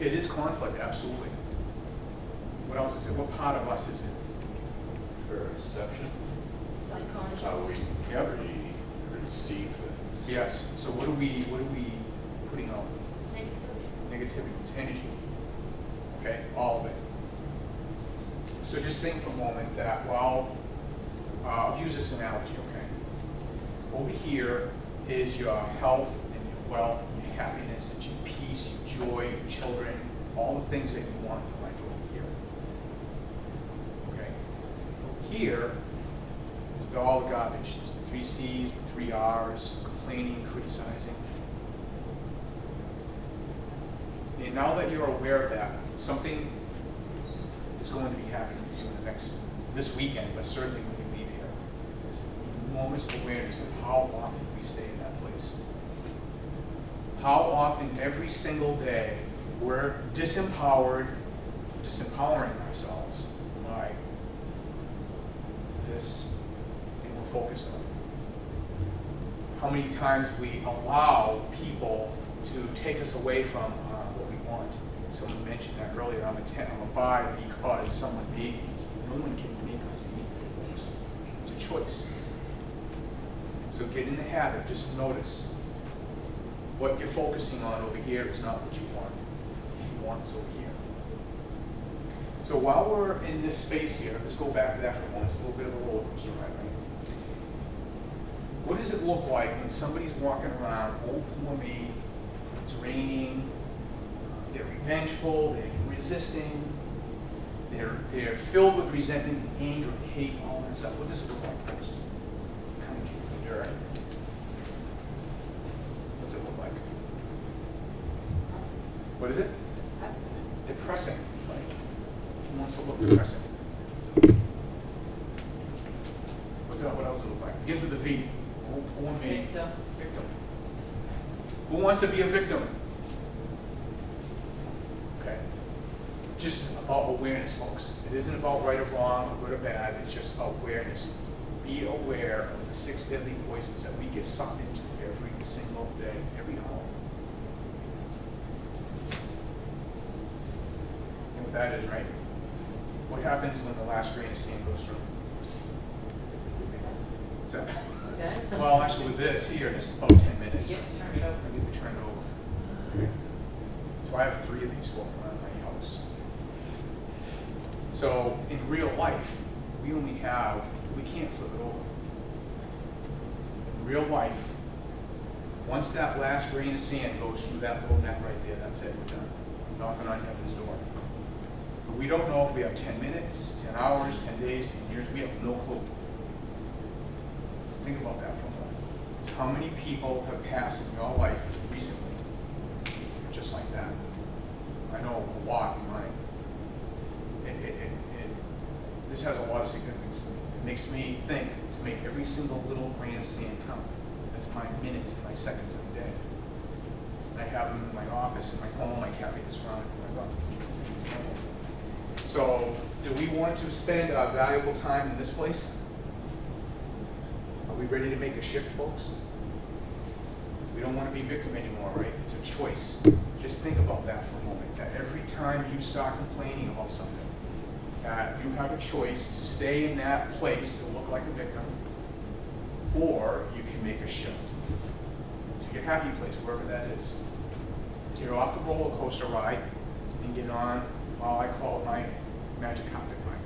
It is conflict, absolutely. What else is it? What part of us is it? Perception. Psychology. How we Yep. perceive it. Yes. So what are we putting out? Negativity. Negativity, it's energy. Okay, all of it. So just think for a moment that I'll use this analogy, okay? Over here is your health and your wealth, and your happiness, and your peace, your joy, your children, all the things that you want in life over here. Okay? Over here is all the garbage. It's the 3 C's, the 3 R's, complaining, criticizing. And now that you're aware of that, something is going to be happening to you in this weekend, but certainly when you leave here. There's enormous awareness of how often we stay in that place. How often every single day we're disempowering ourselves by this thing we're focused on. How many times we allow people to take us away from what we want. Someone mentioned that earlier. I'm a buy because someone made me. No one can make us anything. It's a choice. So get in the habit. Just notice what you're focusing on over here is not what you want. What you want is over here. So while we're in this space here, let's go back to that for a moment. It's a little bit of a roller coaster ride, right? What does it look like when somebody's walking around, oh, poor me, it's raining, they're revengeful, they're resisting, they're filled with resentment, and anger, and hate, all that stuff. What does it look like first? Kind of kick the dirt. What's it look like? What is it? Depressing. Right? Who wants to look depressing? What's that? What else does it look like? Begins with a V. Oh, poor me. Victim. Who wants to be a victim? Okay. Just about awareness, folks. It isn't about right or wrong, or good or bad. It's just awareness. Be aware of the 6 deadly poisons that we get sucked into every single day, every hour. And what that is, right? What happens when the last grain of sand goes through? What's that? Okay. Well, actually, with this here, this is about 10 minutes. You get to turn it over. I need to turn it over. So I have 3 of these floating around my house. So in real life, we can't flip it over. In real life, once that last grain of sand goes through that little net right there, that's it, we're done. Knocking on heaven's door. But we don't know if we have 10 minutes, 10 hours, 10 days, 10 years. We have no clue. Think about that for a moment. How many people have passed in your life recently just like that? I know a lot in mine. This has a lot of significance to me. It makes me think to make every single little grain of sand count. That's my minutes and my seconds of the day. I have them in my office, in my home. I carry this around in my office. So, do we want to spend our valuable time in this place? Are we ready to make a shift, folks? We don't want to be victim anymore, right? It's a choice. Just think about that for a moment. That every time you start complaining about something, that you have a choice to stay in that place to look like a victim, or you can make a shift to your happy place, wherever that is. Get off the roller coaster ride and get on, well, I call it my magic carpet ride.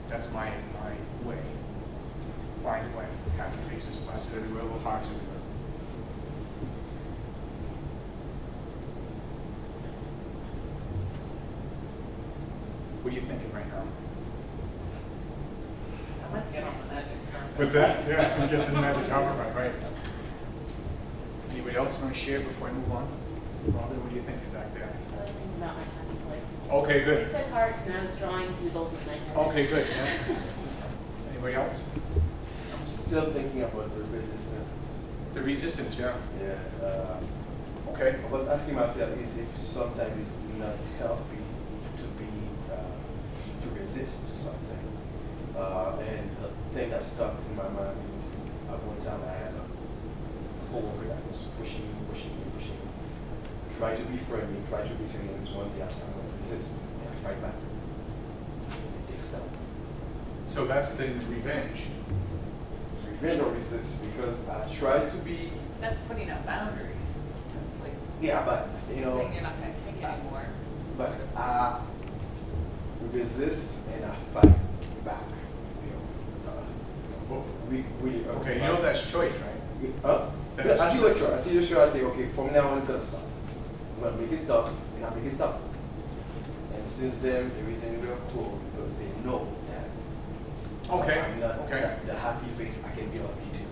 That's my way. Find a way. Happy faces plastered everywhere, little hearts everywhere. What are you thinking right now? Let's get on the magic carpet. What's that? Yeah, we get to the magic carpet ride, right? Anybody else want to share before I move on? Robin, what are you thinking back there? I was thinking about my happy place. Okay, You good. said hearts, and I was drawing doodles in my head. Okay, good. Yeah. Anybody else? I'm still thinking about the resistance. The resistance, yeah. Yeah. Okay. I was asking myself is if sometimes it's not healthy to be to resist something. And the thing that stuck in my mind is at one time I had a coworker that was pushing try to be friendly, try to be saying one day I'm going to resist, and I fight back. It takes time. So that's the revenge. Revenge or resist, because I try to be, That's putting up boundaries. That's like yeah, but, you know, saying you're not gonna take anymore. but I resist and I fight back. Well, We okay, you know that's choice, right? That is I do a try. I see the show, I say, okay, from now on it's gonna stop. I'm gonna make it stop, and I make it stop. And since then, everything will cool because they know that Okay, I'm not okay, the happy face I can be on video.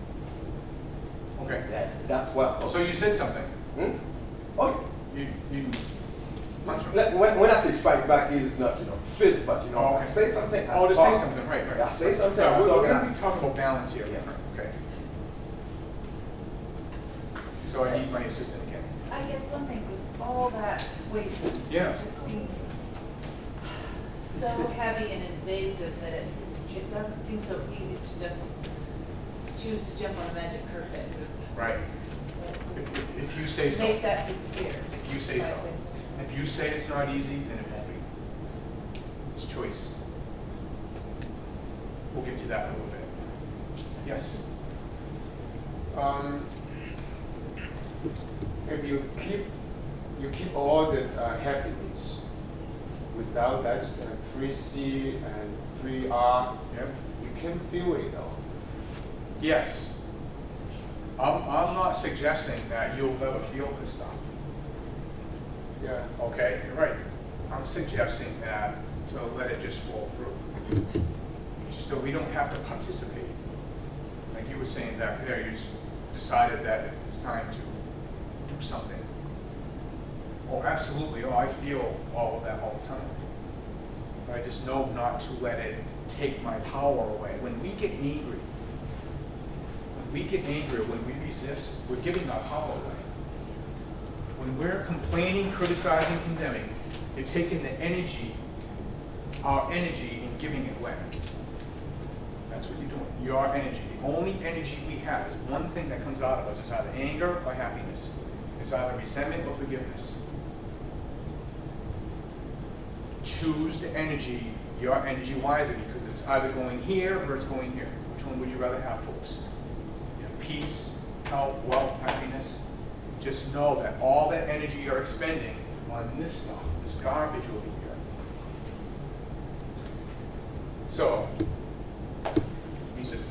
okay. That's what. So you said something. Hmm? Okay. You punch him. When I say fight back, it's not, fist, but Oh, I okay. say something. I Oh, to talk. say something, right, right. I say something. Yeah, I'm we're talking. gonna be talking about balance here. Yeah. Okay. So I need my assistant again. I guess one thing with all that waste, Yeah. it just seems so heavy and invasive that it doesn't seem so easy to just choose to jump on a magic carpet. Right. If you say so. Make that disappear. If you say so. If you say it's not easy, then it won't be. It's choice. We'll get to that in a little bit. Yes? If you keep all that happiness without that 3C and 3R, Yep. you can feel it all. Yes. I'm not suggesting that you'll never feel this stuff. Yeah. Okay, you're right. I'm suggesting that to let it just flow through. Just so we don't have to participate. Like you were saying back there, you just decided that it's time to do something. Oh, absolutely. Oh, I feel all of that all the time. But I just know not to let it take my power away. When we get angry, when we resist, we're giving our power away. When we're complaining, criticizing, condemning, you're taking the energy, our energy, and giving it away. That's what you're doing. Your energy. The only energy we have is one thing that comes out of us. It's either anger or happiness. It's either resentment or forgiveness. Choose the energy, your energy wisely, because it's either going here or it's going here. Which one would you rather have, folks? You have peace, health, wealth, happiness. Just know that all that energy you're expending on this stuff, this garbage over here. So, resisting.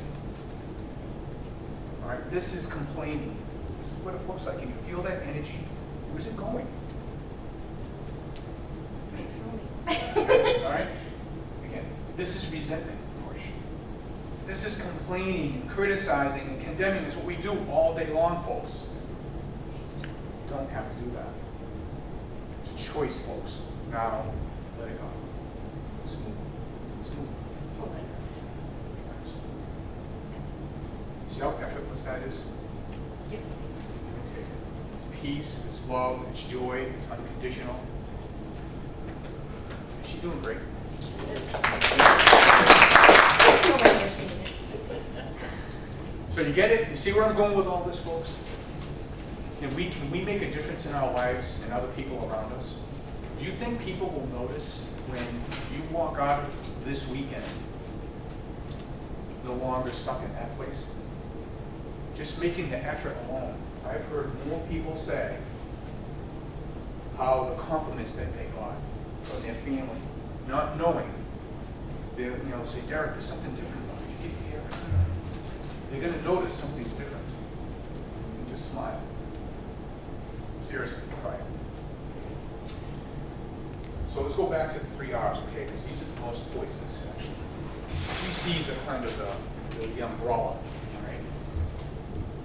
All right, this is complaining. This is what it looks like. Can you feel that energy? Where's it going? All right? Again, this is resentment, Porsche. This is complaining and criticizing and condemning. It's what we do all day long, folks. You don't have to do that. It's a choice, folks. Now, let it go. Let's move. Let's move. See how effortless that is? Yep. It's peace, it's love, it's joy, it's unconditional. She's doing great. So you get it? You see where I'm going with all this, folks? Can we make a difference in our lives and other people around us? Do you think people will notice when you walk out this weekend no longer stuck in that place? Just making the effort alone. I've heard more people say how the compliments that they got from their family, not knowing, they say, Derek, there's something different about you. You get here. They're going to notice something's different. And just smile. Seriously, try it. So let's go back to the 3 R's, okay? Because these are the most poisonous, actually. 3 C's are kind of the umbrella, all right?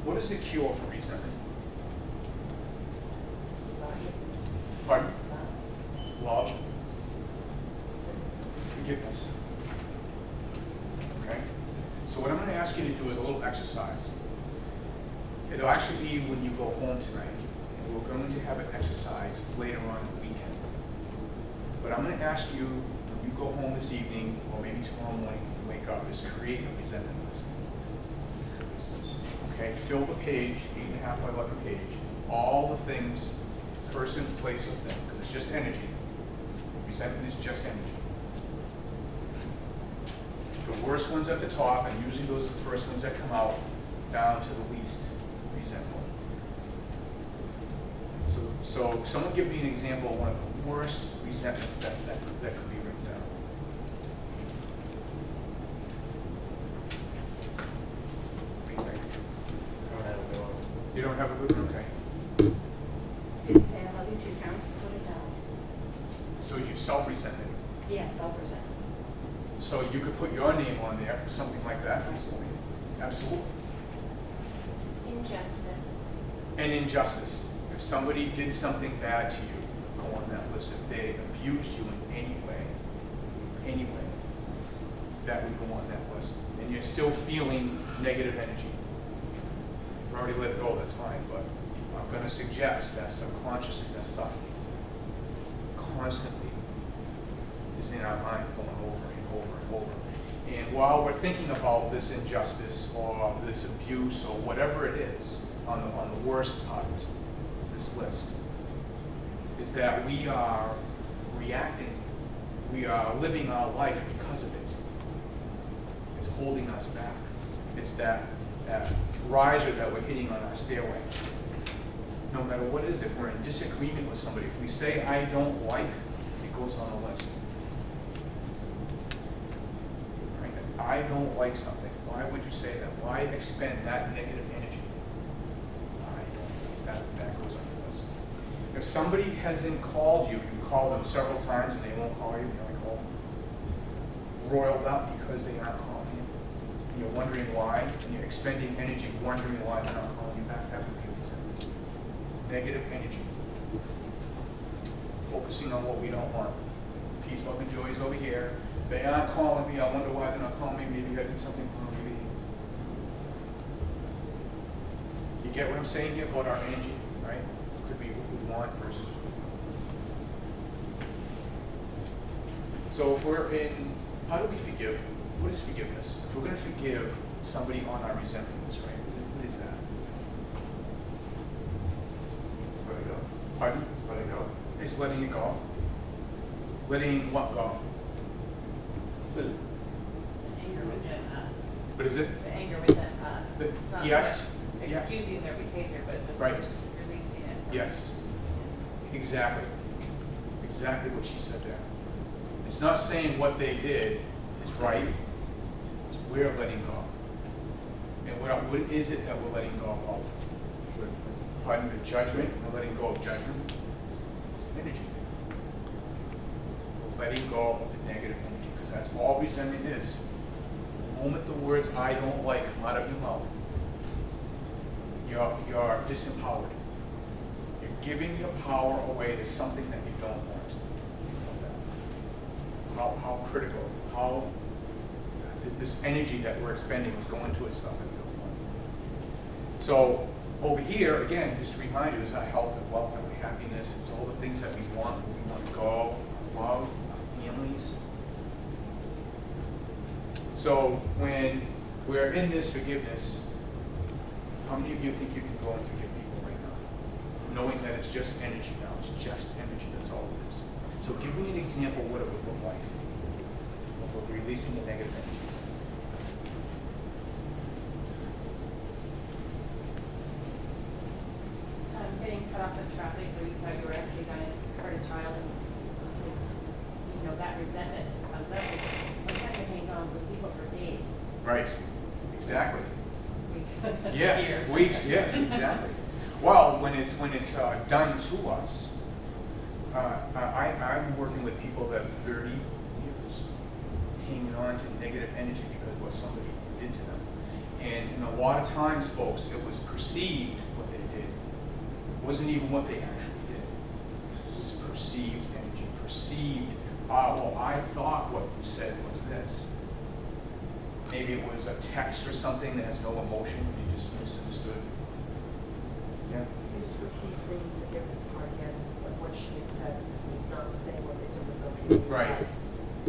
What is the cure for resentment? Pardon? Love. Forgiveness. Okay? So what I'm going to ask you to do is a little exercise. It'll actually be when you go home tonight. And we're going to have an exercise later on in the weekend. But I'm going to ask you, when you go home this evening, or maybe tomorrow morning when you wake up, is create a resentment list. Okay? Fill the page, 8.5 by 11 page, all the things person, place, or thing, because it's just energy. Resentment is just energy. The worst ones at the top, and usually those are the first ones that come out, down to the least resentful. So someone give me an example of one of the worst resentments that could be written down. What do you think? I don't have a good one. You don't have a good one? Okay. Didn't say I love you 2 times, put it down. So you self-resentment. Yeah, self-resentment. So you could put your name on there for something like that. Absolutely. Absolutely. Injustice. And injustice. If somebody did something bad to you, go on that list. If they abused you in any way, that would go on that list. And you're still feeling negative energy. You've already let it go, that's fine, but I'm going to suggest that subconsciously that stuff constantly is in our mind going over and over and over. And while we're thinking about this injustice or this abuse or whatever it is on the worst part of this list, is that we are reacting, we are living our life because of it. It's holding us back. It's that riser that we're hitting on our stairway. No matter what it is, if we're in disagreement with somebody, if we say, I don't like, it goes on the list. Right? I don't like something. Why would you say that? Why expend that negative energy? I don't. That goes on the list. If somebody hasn't called you, you call them several times and they won't call you, you're like, oh, roiled up because they aren't calling you. And you're wondering why, and you're expending energy wondering why they're not calling you back. That would be resentment. Negative energy. Focusing on what we don't want. Peace, love, and joy is over here. They aren't calling me. I wonder why they're not calling me. Maybe I did something wrong. Maybe. You get what I'm saying here about our energy, right? It could be what we want versus. So if we're in, how do we forgive? What is forgiveness? If we're going to forgive somebody on our resentments, right? What is that? Let it go. Pardon? Let it go. It's letting it go. Letting what go? The anger within us. What is it? The anger within us. It's not Yes. like Yes. excusing their behavior, but just Right. releasing it. Yes. Exactly. Exactly what she said there. It's not saying what they did is right. It's we're letting go. And what is it that we're letting go of? Pardon the judgment. We're letting go of judgment. It's energy. We're letting go of the negative energy because that's all resentment is. The moment the words I don't like come out of your mouth, you're disempowered. You're giving your power away to something that you don't want. How critical, how this energy that we're expending is going towards something we don't want. So over here, again, just to remind you, is our health and wealth and happiness. It's all the things that we want, where we want to go, our love, our families. So when we're in this forgiveness, how many of you think you can go and forgive people right now? Knowing that it's just energy now, it's just energy, that's all it is. So give me an example of what it would look like of releasing the negative energy. Getting cut off in traffic where you thought you were actually going to hurt a child and, that resentment comes up. Sometimes it hangs on with people for days. Right, exactly. Weeks. Yes, Years. weeks, yes, exactly. Well, when it's done to us, I'm working with people that have 30 years hanging on to negative energy because of what somebody did to them. And a lot of times, folks, it was perceived what they did. It wasn't even what they actually did. It was perceived energy, perceived, well, I thought what you said was this. Maybe it was a text or something that has no emotion, and you just misunderstood. Yeah? Can you just repeat the forgiveness part again, like what she had said? It's not saying what they did was okay. Right.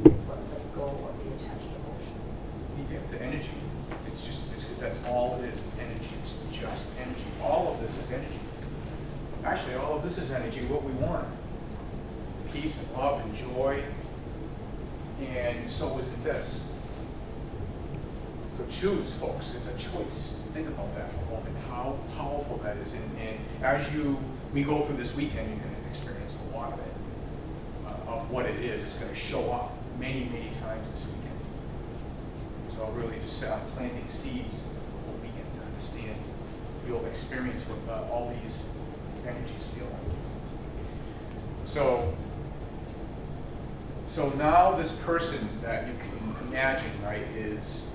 It's what let go of the attached emotion. Yeah, the energy. It's because that's all it is, energy. It's just energy. All of this is energy. actually, all of this is energy, what we want. Peace and love and joy, and so is this. So choose, folks, it's a choice. Think about that for a moment, how powerful that is. And as we go through this weekend, you're going to experience a lot of it, of what it is. It's going to show up many, many times this weekend. So I'll really just say I'm planting seeds the whole weekend to understand. You'll experience what all these energies feel like. So now this person that you can imagine, right, is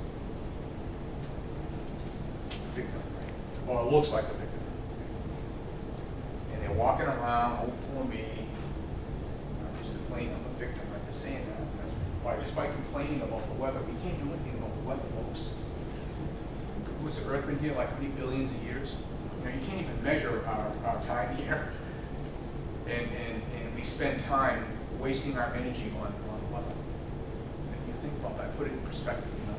a victim, right? Or it looks like a victim. And they're walking around, oh, poor me. I'm just complaining, I'm a victim, I'm just saying that. That's why, just by complaining about the weather, we can't do anything about the weather, folks. Was the Earth been here like how many billions of years? You know, you can't even measure our time here. And we spend time wasting our energy on weather. If you think about that, put it in perspective, you know.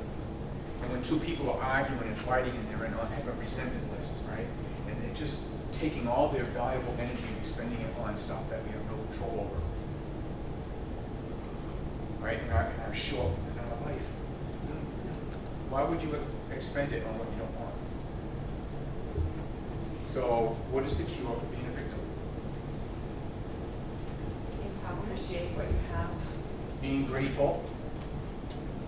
And when two people are arguing and fighting and they're on have a resentment list, right? And they're just taking all their valuable energy and expending it on stuff that we have no control over. Right? In our short, in our life. Why would you expend it on what you don't want? So, what is the cure for being a victim? Appreciate what you have. Being grateful.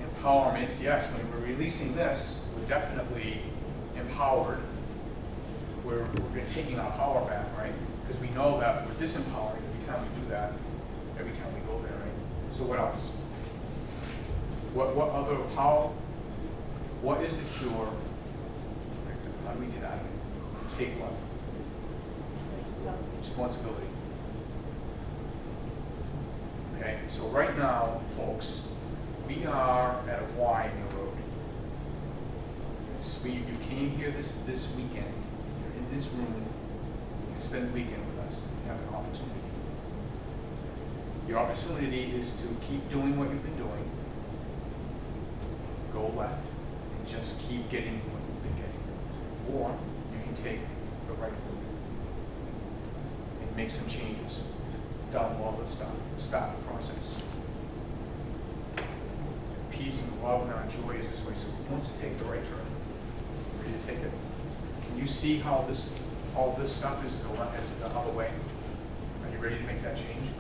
Empowerment, yes, when we're releasing this, we're definitely empowered. We're taking our power back, right? Because we know that we're disempowered every time we do that, every time we go there, right? So what else? What other power? What is the cure? How do we get out of it? Take what? Responsibility. Okay, so right now, folks, we are at a Y in the road. So you came here this weekend. You're in this room. You can spend the weekend with us. You have an opportunity. Your opportunity is to keep doing what you've been doing. Go left and just keep getting what you've been getting. Or you can take the right route and make some changes. Download the stuff. Stop the process. Peace and love and our joy is this way. So who wants to take the right turn? Ready to take it? Can you see how all this stuff is the other way? Are you ready to make that change?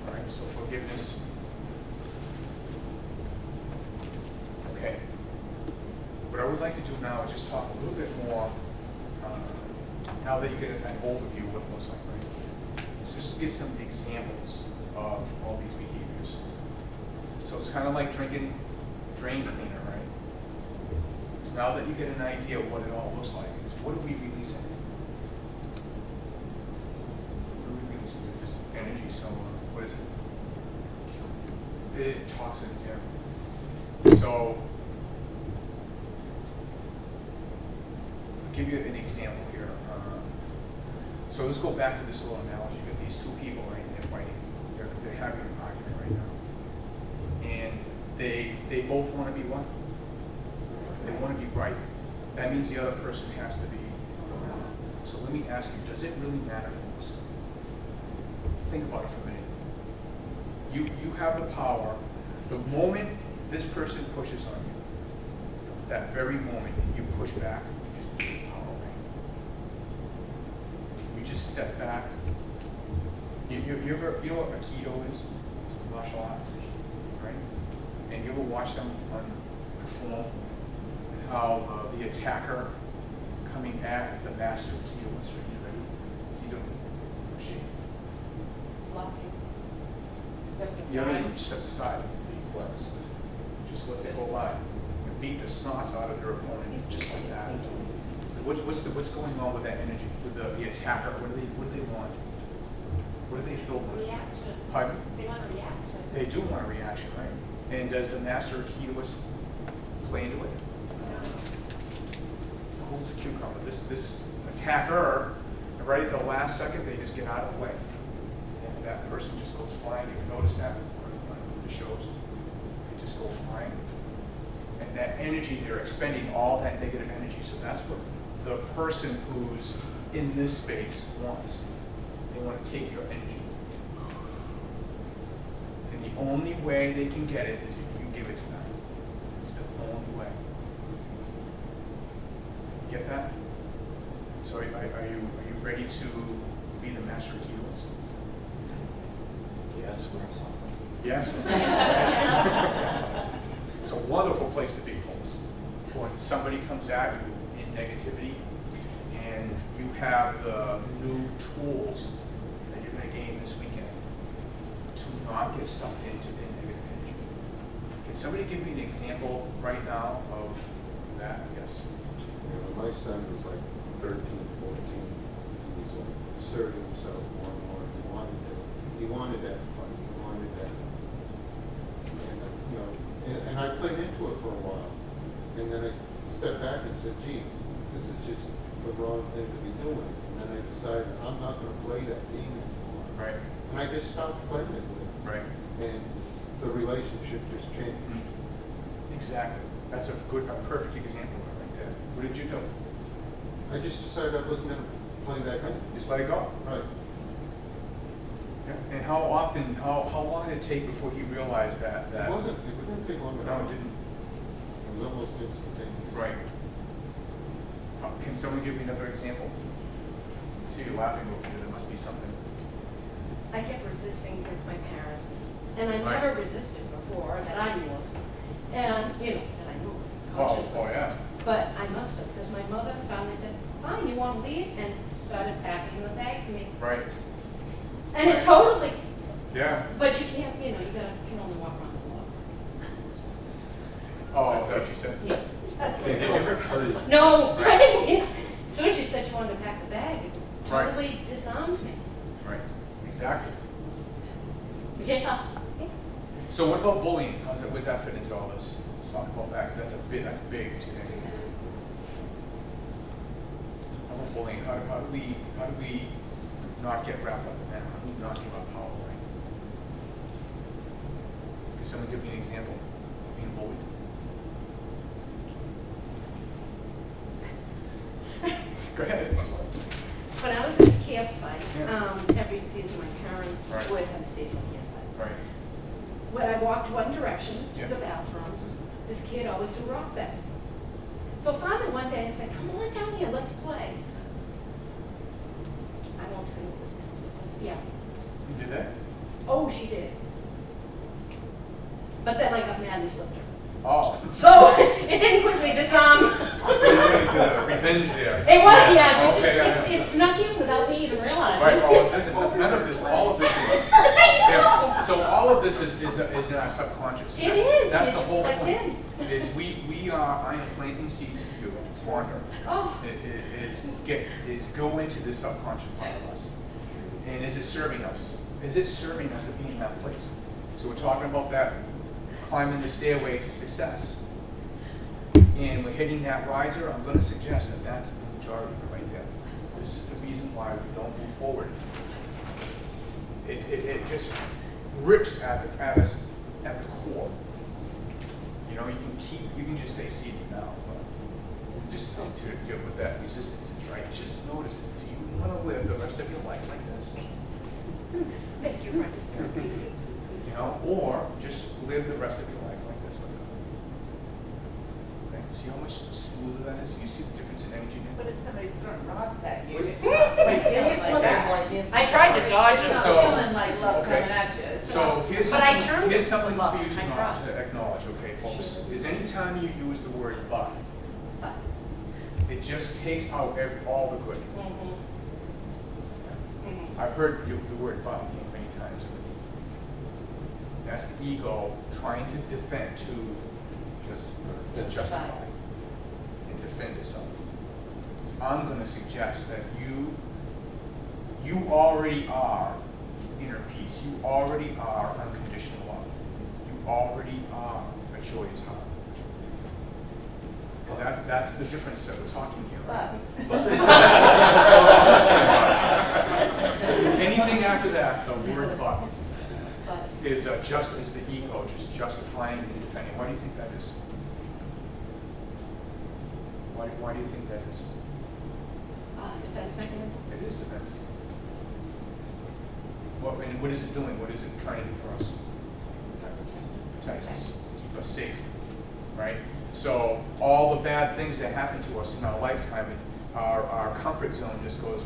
All right, so forgiveness. Okay. What I would like to do now is just talk a little bit more, now that you get an overview of what it looks like, right? So just to get some examples of all these behaviors. So it's kind of like drinking drain cleaner, right? So now that you get an idea of what it all looks like, what are we releasing? What are we releasing? It's this energy, so what is it? Toxin, yeah. So, I'll give you an example here. So let's go back to this little analogy. You got these two people, right, and they're fighting. They're having an argument right now. And they both want to be what? They want to be right. That means the other person has to be. So let me ask you, does it really matter folks? Think about it for a minute. You have the power. The moment this person pushes on you, that very moment you push back, you just give the power away. You just step back. You know what Aikido is? It's martial arts, right? And you ever watch them perform and how the attacker coming at the master Aikido is ready? What's he doing? Pushing. Blocking. The other one steps aside. Just lets it go by. And beat the snots out of your opponent just like that. So what's going on with that energy? With the attacker? What do they want? What do they feel? Reaction. Pardon? They want a reaction. They do want a reaction, right? And does the master Aikidoist play into it? Holds a cucumber. This attacker, right at the last second, they just get out of the way. And that person just goes flying. You can notice that on the shows. They just go flying. And that energy, they're expending all that negative energy. So that's what the person who's in this space wants. They want to take your energy. And the only way they can get it is if you give it to them. It's the only way. Get that? So are you ready to be the master healers? Yes, Yes? It's a wonderful place to be, folks. When somebody comes at you in negativity and you have the new tools that you're going to gain this weekend to not get sucked into the negative energy. Can somebody give me an example right now of that? Yes. My son was like 13, 14. He was asserting himself more and more. He wanted that fun. He wanted that. And I played into it for a while. And then I stepped back and said, gee, this is just the wrong thing to be doing. And then I decided I'm not going to play that game anymore. Right. And I just stopped playing it with him. Right. And the relationship just changed. Exactly. That's a perfect example right there. What did you do? I just decided I wasn't going to play that game. Just let it go. Right. Yeah. And how long did it take before he realized that? It didn't take long at all. No, it didn't. It was almost instantaneous. Right. Can someone give me another example? See, you're laughing over here. There must be something. I kept resisting with my parents, and I Right. never resisted before that I knew of. And, that I knew of consciously. Oh, yeah. But I must have, because my mother finally said, fine, you want to leave? And started packing the bag for me. Right. And Right. it totally, Yeah. but you can't, you can only walk around the block. Oh, that's what you said. Yeah. Did you ever? No, I didn't, as soon as you said you wanted to pack the bag, it was Right. totally disarmed me. Right. Exactly. Yeah. So what about bullying? Where's that fit into all this? Let's talk about that. 'Cause that's big today. How about bullying? How do we not get wrapped up in that? How do we not give our power away? Can someone give me an example of being bullied? Go ahead. When I was at the campsite, Yeah. every season my parents Right. would have a seasonal campsite. Right. When I walked one direction Yeah. to the bathrooms, this kid always threw rocks at me. So finally one day I said, come on down here, let's play. I won't tell you what this is. Yeah. You did that? Oh, she did. But then I got mad and flipped her. Oh. So it didn't quickly disarm. So you're getting to the revenge there. It was, yeah. Okay, It snuck in without me even realizing. Right, well, none of this, all of this is, yeah, so all of this is in our subconscious. It is. That's It the just whole clicked point. in. Is I am planting seeds for you, wander. Oh. Is go into the subconscious part of us. And is it serving us? Is it serving us to be in that place? So we're talking about that, climbing the stairway to success. And we're hitting that riser. I'm going to suggest that that's the majority of it right there. This is the reason why we don't move forward. It just rips at us at the core. You know, you can just stay seated now, but just to get what that resistance is, right? Just notice it. Do you want to live the rest of your life like this? Thank you, Frank. You know, or just live the rest of your life like this. Okay? See how much smoother that is? You see the difference in energy now? But if somebody's throwing rocks at you, it's not like feeling like that. I tried to dodge It's it. not So- feeling like love okay. coming at you. So here's But I something, turned here's it something love. for you I to tried. acknowledge, okay, folks? Is anytime you use the word but, it just takes out all the good. I've heard the word but many times. That's the ego trying to defend, to justify and defend itself. I'm going to suggest that you already are inner peace. You already are unconditional love. You already are a joyous heart. 'Cause that's the difference that we're talking here. Right? Anything after that, the word but, is the ego just justifying and defending. Why do you think that is? Why do you think that is? defense mechanism. It is defense. What is it doing? What is it trying to do for us? Protect us, keep us safe, right? So all the bad things that happen to us in our lifetime, our comfort zone just goes,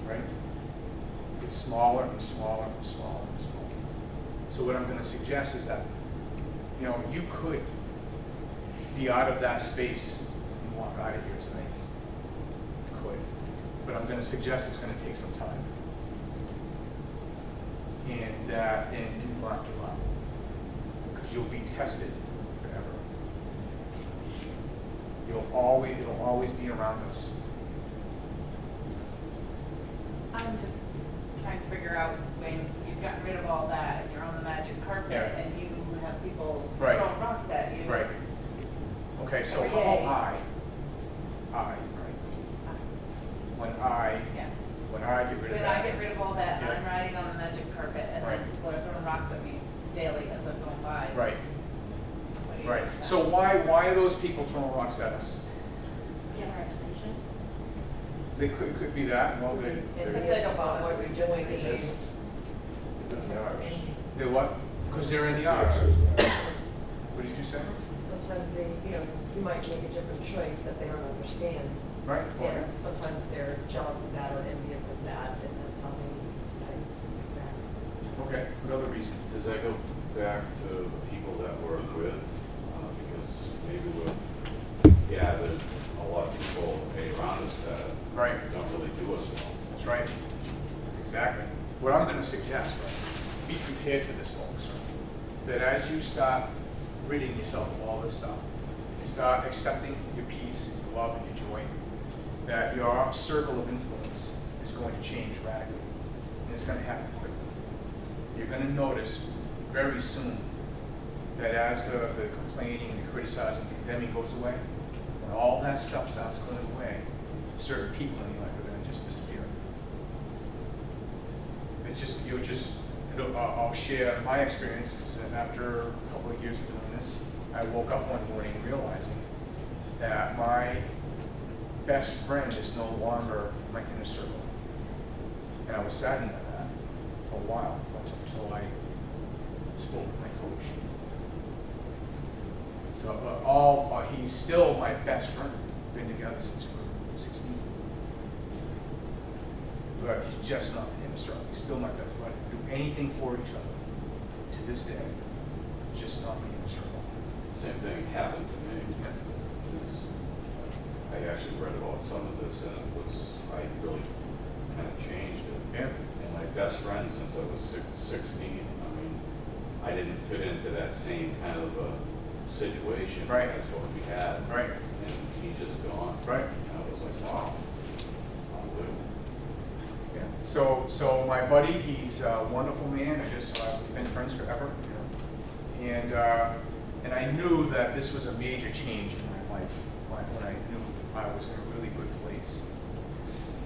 right? It's smaller and smaller and smaller and smaller. So what I'm going to suggest is that, you know, you could be out of that space and walk out of here tonight. You could. But I'm going to suggest it's going to take some time. And do not give up. Because you'll be tested forever. It'll always be around us. I'm just trying to figure out when you've gotten rid of all that and you're on the magic carpet Yeah. and you have people Right. throwing rocks at you. Right. Okay, so Every how day. right? Yeah. When I get rid of When that. I get rid of all that, and Yeah. I'm riding on the magic carpet and Right. then people are throwing rocks at me daily as I'm going by. Right, What do you right. think of So that? why are those people throwing rocks at us? Get our attention. They could be that, well, they, Because they're, they don't want what us you're to doing see. is they're what? Because they're in the arts. What did you say? sometimes they, you might make a different choice that they don't understand. Right? And sometimes they're jealous of that or envious of that, and that's how they like that. Okay, what other reason? Does that go back to the people that we're with? Because maybe we've gathered a lot of people around us that Right. don't really do us well. That's right. Exactly. What I'm going to suggest, right, be prepared for this, folks, that as you start ridding yourself of all this stuff, and start accepting your peace, your love, and your joy, that your circle of influence is going to change radically. And it's going to happen quickly. You're going to notice very soon that as the complaining, the criticizing, the condemning goes away, when all that stuff starts going away, certain people in your life are going to just disappear. I'll share my experience, and after a couple of years of doing this, I woke up one morning realizing that my best friend is no longer in my inner circle. And I was saddened by that for a while, until I spoke with my coach. So, he's still my best friend. Been together since we were 16. But he's just not the inner circle. He's still my best buddy. We do anything for each other. To this day, just not the inner circle. Same thing happened to me. Is I actually read about some of this, and I really kind of changed it. Yeah. And my best friend since I was 16, I mean, I didn't fit into that same kind of situation. Right. That's what we had. Right. And he just gone. Right. And I was like, wow. Unbelievable. Yeah. So my buddy, he's a wonderful man. We've been friends forever. And I knew that this was a major change in my life when I knew I was in a really good place.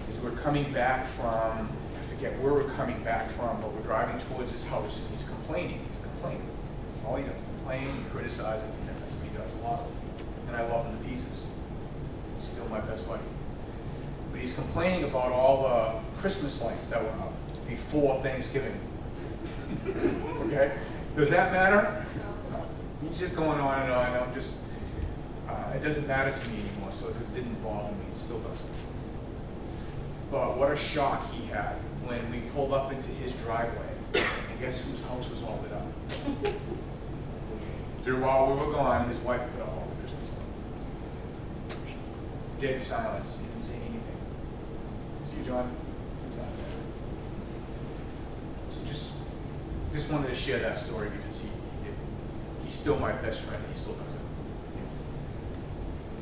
Because we're coming back from, I forget where we're coming back from, but we're driving towards his house and he's complaining. That's all he does. Complain, criticize, and that's what he does a lot. And I love him to pieces. He's still my best buddy. But he's complaining about all the Christmas lights that were up before Thanksgiving. Okay? Does that matter? No. He's just going on and on. I'm just, it doesn't matter to me anymore, so it didn't bother me. It still doesn't. But what a shock he had when we pulled up into his driveway. And guess whose house was all lit up? While we were gone, his wife put up all the Christmas lights. Dead silence. He didn't say anything. See, John? So just wanted to share that story because he's still my best friend. He still does it.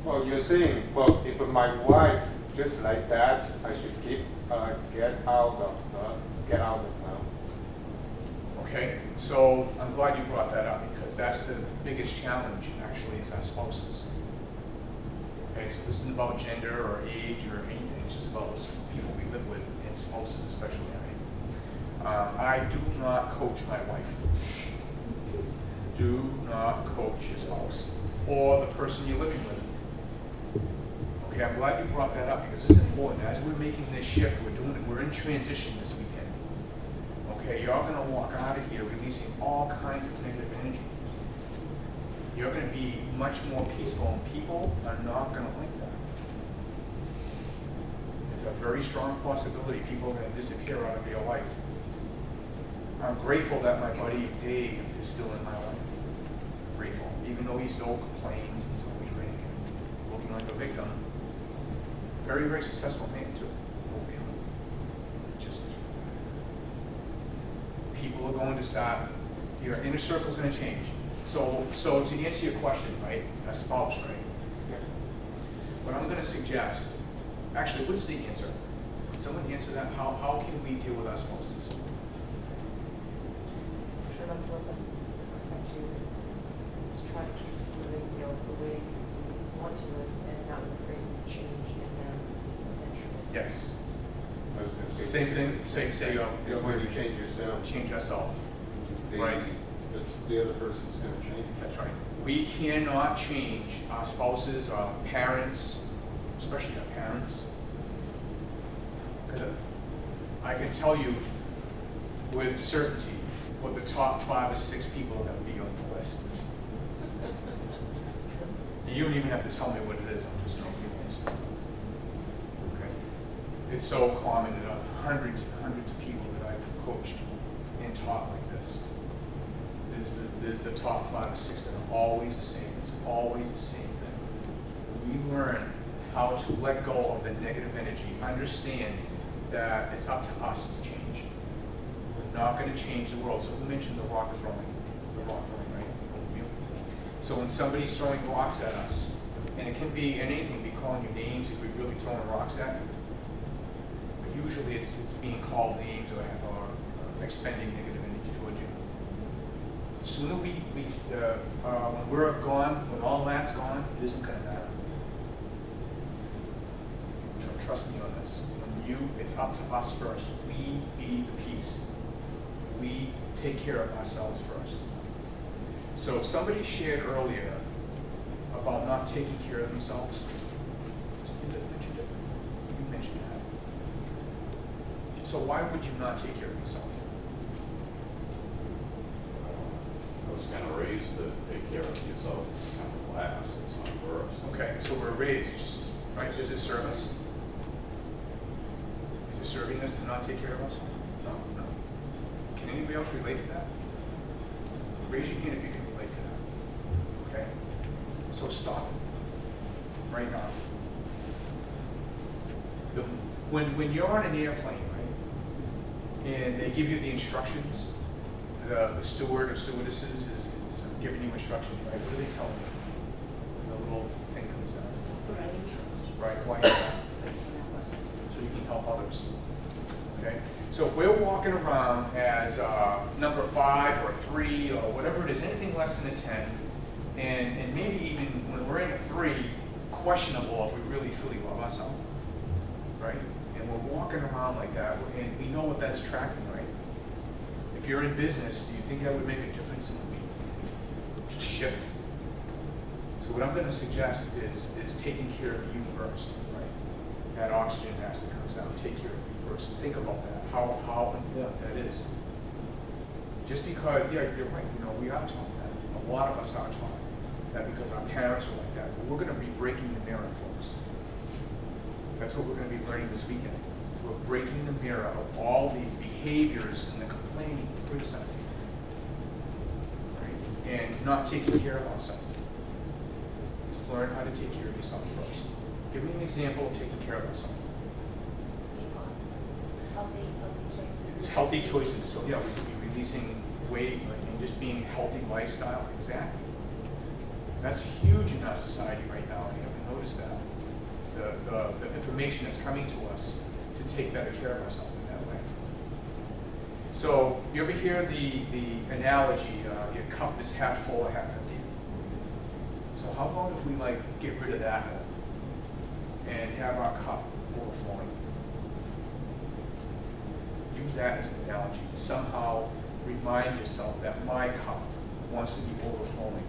Well, you're saying, well, if my wife just like that, I should get out of now. Okay, so I'm glad you brought that up because that's the biggest challenge actually is our spouses. Okay, so this isn't about gender or age or anything, it's just about the people we live with and spouses especially. I do not coach my wife. Do not coach your spouse or the person you're living with. Okay, I'm glad you brought that up because this is important. As we're making this shift, we're in transition this weekend. Okay, you're gonna walk out of here releasing all kinds of negative energy. You're gonna be much more peaceful, and people are not gonna like that. It's a very strong possibility people are gonna disappear out of your life. I'm grateful that my buddy Dave is still in my life. Grateful, even though he still complains, he's always ranting, looking like a victim. Very, very successful man too. Just people are going to stop. Your inner circle is going to change. So to answer your question, right, a spouse, right? What I'm going to suggest, actually, what is the answer? Can someone answer that? How can we deal with our spouses? Try not to let them affect you. Just try to keep living, the way you want to live and not create change in them eventually. Yes. I was gonna say- Same thing. Say It's when you change yourself. change ourselves. Maybe Right. the other person's gonna change. That's right. We cannot change our spouses, our parents, especially our parents. Because I can tell you with certainty what the top 5 or 6 people are going to be on the list. You don't even have to tell me what it is, I'm just knowing who it is. Okay. It's so common that hundreds and hundreds of people that I've coached and taught like this. There's the top 5 or 6 that are always the same. It's always the same thing. We learn how to let go of the negative energy. Understand that it's up to us to change. We're not going to change the world. So who mentioned the rock is rolling? The rock rolling, right? So when somebody's throwing rocks at us, and it can be anything, be calling you names if we're really throwing rocks at you. But usually it's being called names or expending negative energy toward you. The sooner when we're gone, when all that's gone, it isn't going to matter. Trust me on this. It's up to us first. We be the peace. We take care of ourselves first. So somebody shared earlier about not taking care of themselves. You mentioned that. So why would you not take care of yourself? I was kind of raised to take care of yourself, kind of last, it's not first. Okay, so we're raised, just, right? Does it serve us? Is it serving us to not take care of us? No, no. Can anybody else relate to that? Raise your hand if you can relate to that. Okay? So stop it right now. When you're on an airplane, right, and they give you the instructions, the steward or stewardesses is giving you instructions, right? What do they tell you? The little thing comes out. Right, why is that? So you can help others. Okay? So if we're walking around as number 5 or 3 or whatever it is, anything less than a 10, and maybe even when we're in a 3, questionable if we really truly love ourselves, right? And we're walking around like that, and we know what that's attracting, right? If you're in business, do you think that would make a difference in the shift? So what I'm going to suggest is taking care of you first, right? That oxygen mask that comes out, take care of you first. Think about that, how important that is. Just because, yeah, you're right, we are taught that. A lot of us are taught that because our parents are like that. But we're going to be breaking the mirror, folks. That's what we're going to be learning this weekend. We're breaking the mirror of all these behaviors and the complaining, the criticizing, right? And not taking care of ourselves. Just learn how to take care of yourself first. Give me an example of taking care of yourself. Healthy choices. So yeah, we could be releasing weight and just being a healthy lifestyle. Exactly. That's huge in our society right now. You haven't noticed that. The information that's coming to us to take better care of ourselves in that way. So you ever hear the analogy, your cup is half full or half empty? So how about if we get rid of that and have our cup overflowing? Use that as an analogy. Somehow remind yourself that my cup wants to be overflowing.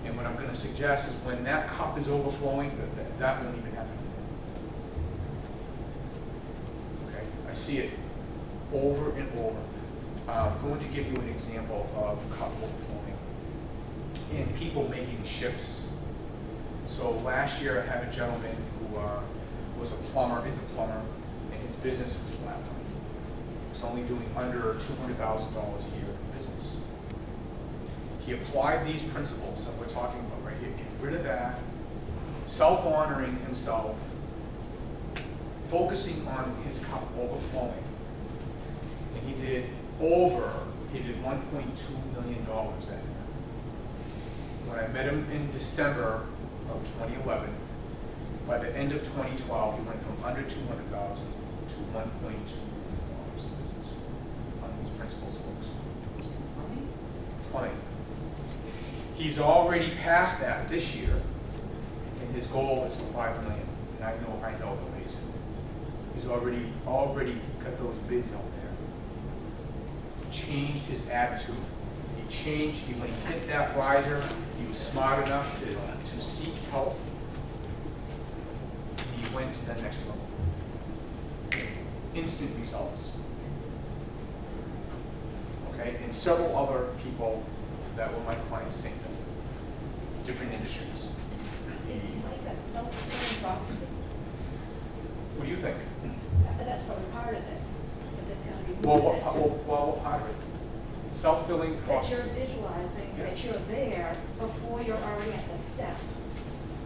And what I'm going to suggest is when that cup is overflowing, that won't even happen. see it over and over. I'm going to give you an example of cup overflowing and people making shifts. So last year I had a gentleman who was a plumber, is a plumber, and his business was flat. He was only doing under $200,000 a year in business. He applied these principles that we're talking about right here, getting rid of that, self-honoring himself, focusing on his cup overflowing. And he did $1.2 million that year. When I met him in December of 2011, by the end of 2012, he went from under 200,000 to $1.2 million in business on these principles, folks. Plumbing. He's already passed that this year, and his goal is for $5 million. And I know the ways. He's already got those bids out there. Changed his attitude. When he hit that riser, he was smart enough to seek help. He went to the next level. Instant results. Okay, and several other people that were my clients, same thing. Different industries. Is it like a self-fulfilling prophecy? What do you think? That's probably part of it. But there's gotta be Well, more what part of it? Self-filling that prophecy. you're visualizing, that Yes. you're there before you're already at the step.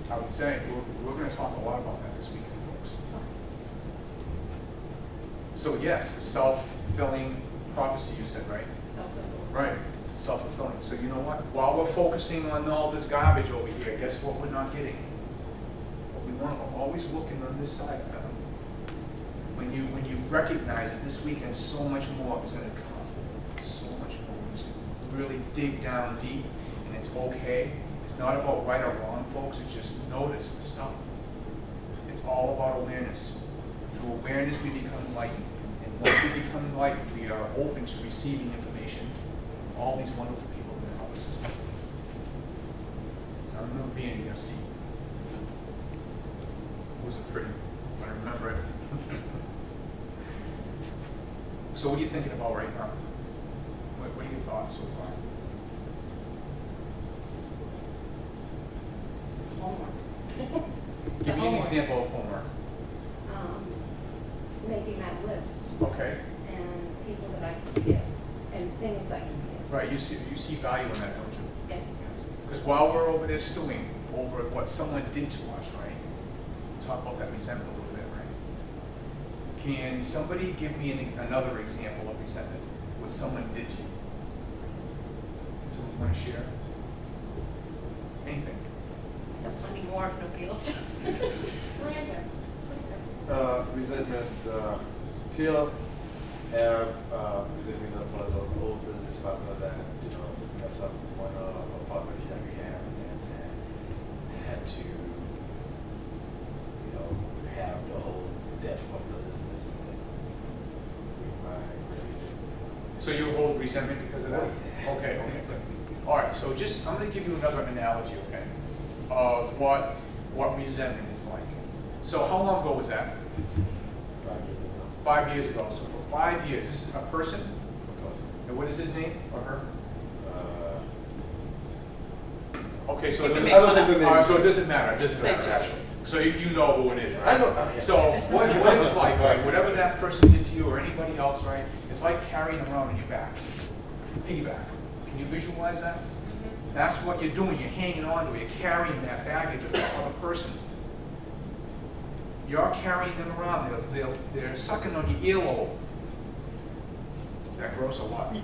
I would say, we're going to talk a lot about that this weekend, folks. So yes, the self-fulfilling prophecy you said, right? Self-fulfilling. Right, self-fulfilling. So you know what? While we're focusing on all this garbage over here, guess what we're not getting? What we want, we're always looking on this side. When you recognize that this weekend so much more is going to come, so much more. We just really dig down deep, and it's okay. It's not about right or wrong, folks. It's just notice the stuff. It's all about awareness. Through awareness, we become enlightened. And once we become enlightened, we are open to receiving information from all these wonderful people that help us. I remember being in your seat. It wasn't pretty, but I remember it. So what are you thinking about right now? What are your thoughts so far? Homework. Give me an example of homework. Making that list Okay. and people that I can give and things I can give. Right, you see value in that, don't you? Yes. Because while we're over there stewing over what someone did to us, right? Talk about that resentment a little bit, right? Can somebody give me another example of resentment? What someone did to you? Someone want to share? Anything? Plenty more if nobody else. Slander. Resentment, still have resentment for the old business partner that, mess up one property that we have and had to, have the whole debt from the business. So you hold resentment because of that? Okay, good. All right, so I'm going to give you another analogy, okay, of what resentment is like. So how long ago was that? 5 years ago. So for 5 years, this is a person? And what is his name or her? Okay, so it doesn't, I don't think the name. all right, so it doesn't matter. It doesn't Thank matter, you. actually. So you know who it is, right? I know. Yeah. So what it's like, right, whatever that person did to you or anybody else, right, it's like carrying around on your back. Piggyback. Can you visualize that? That's what you're doing. You're hanging on to it. You're carrying that baggage of that other person. You're carrying them around. They're sucking on your earlobe. That grows a lot.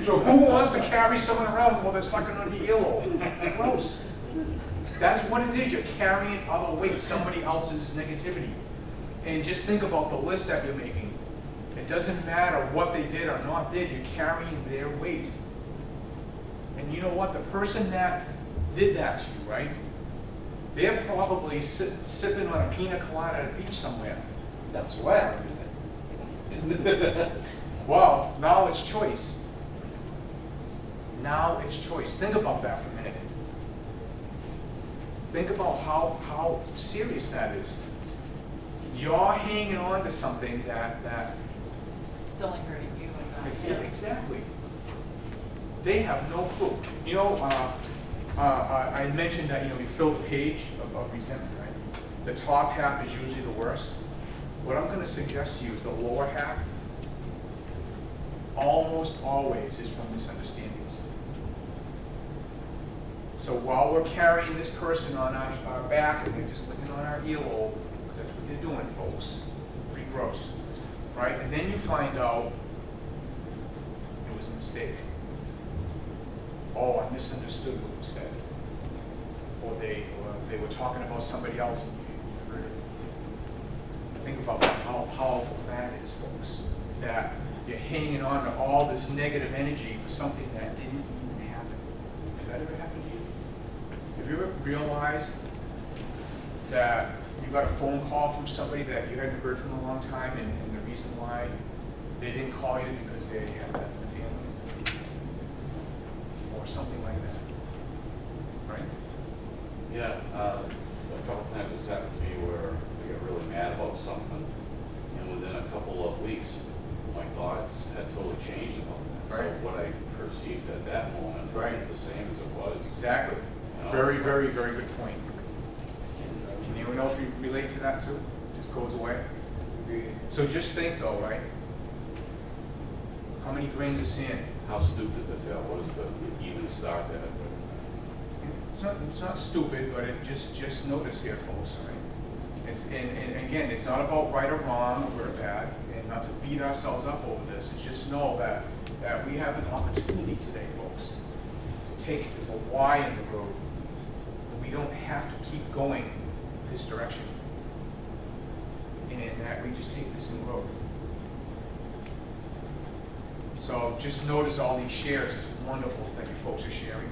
So who wants to carry someone around while they're sucking on your earlobe? It's gross. That's what it is. You're carrying other weight, somebody else's negativity. And just think about the list that you're making. It doesn't matter what they did or not did, you're carrying their weight. And you know what? The person that did that to you, right? They're probably sipping on a pina colada at a beach somewhere. That's why I'm resentment. Well, now it's choice. Now it's choice. Think about that for a minute. Think about how serious that is. You're hanging on to something that It's only hurting you and not it's, him. exactly. They have no clue. You know, I mentioned that, you know, you fill the page of resentment, right? The top half is usually the worst. What I'm gonna suggest to you is the lower half almost always is from misunderstandings. So while we're carrying this person on our back and we're just looking on our earlobe, because that's what they're doing, folks, pretty gross, right? And then you find out it was a mistake. Oh, I misunderstood what you said. Or they were talking about somebody else and you heard it. Think about how powerful that is, folks. That you're hanging on to all this negative energy for something that didn't even happen. Has that ever happened to you? Have you ever realized that you got a phone call from somebody that you hadn't heard from in a long time, and the reason why they didn't call you because they had that in the family? Or something like that, right? Yeah, a couple times it's happened to me where I get really mad about something, and within a couple of weeks, my thoughts had totally changed about that. Right. So what I perceived at that moment wasn't the same as it was. Exactly. You know, Very, so- very, very good point. Can anyone else relate to that too? Just goes away? So just think though, right? How many grains of sand? How stupid that was to even start that. It's not stupid, but it just notice here, folks, all right? And again, it's not about right or wrong, or good or bad, and not to beat ourselves up over this. It's just know that we have an opportunity today, folks, to take, there's a Y in the road. We don't have to keep going this direction. And that we just take this new road. So just notice all these shares. It's wonderful that you folks are sharing,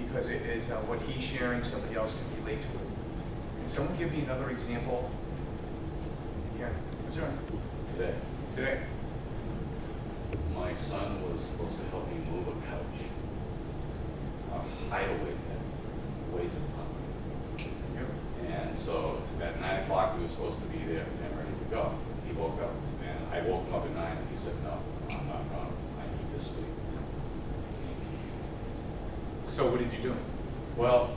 because it is what he's sharing, somebody else can relate to it. Can someone give me another example? Yeah, that's right. Today. My son was supposed to help me move a couch, a hideaway that weighs a ton. Yep. And so at 9 o'clock, we were supposed to be there and ready to go. He woke up, and I woke him up at 9, and he said, no, I'm not going, I need to sleep. So what did you do? Well,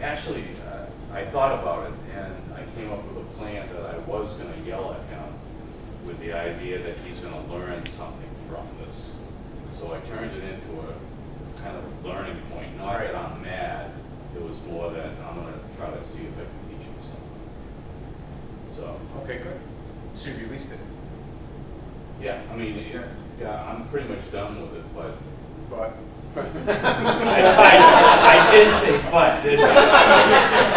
actually, I thought about it, and I came up with a plan that I was going to yell at him with the idea that he's going to learn something from this. So I turned it into a kind of a learning point, not that I'm mad. It was more that I'm going to try to see if I can teach him something. So, Okay, good. So you released it. yeah, I mean, yeah, I'm pretty much done with it, but But I did say but, didn't I?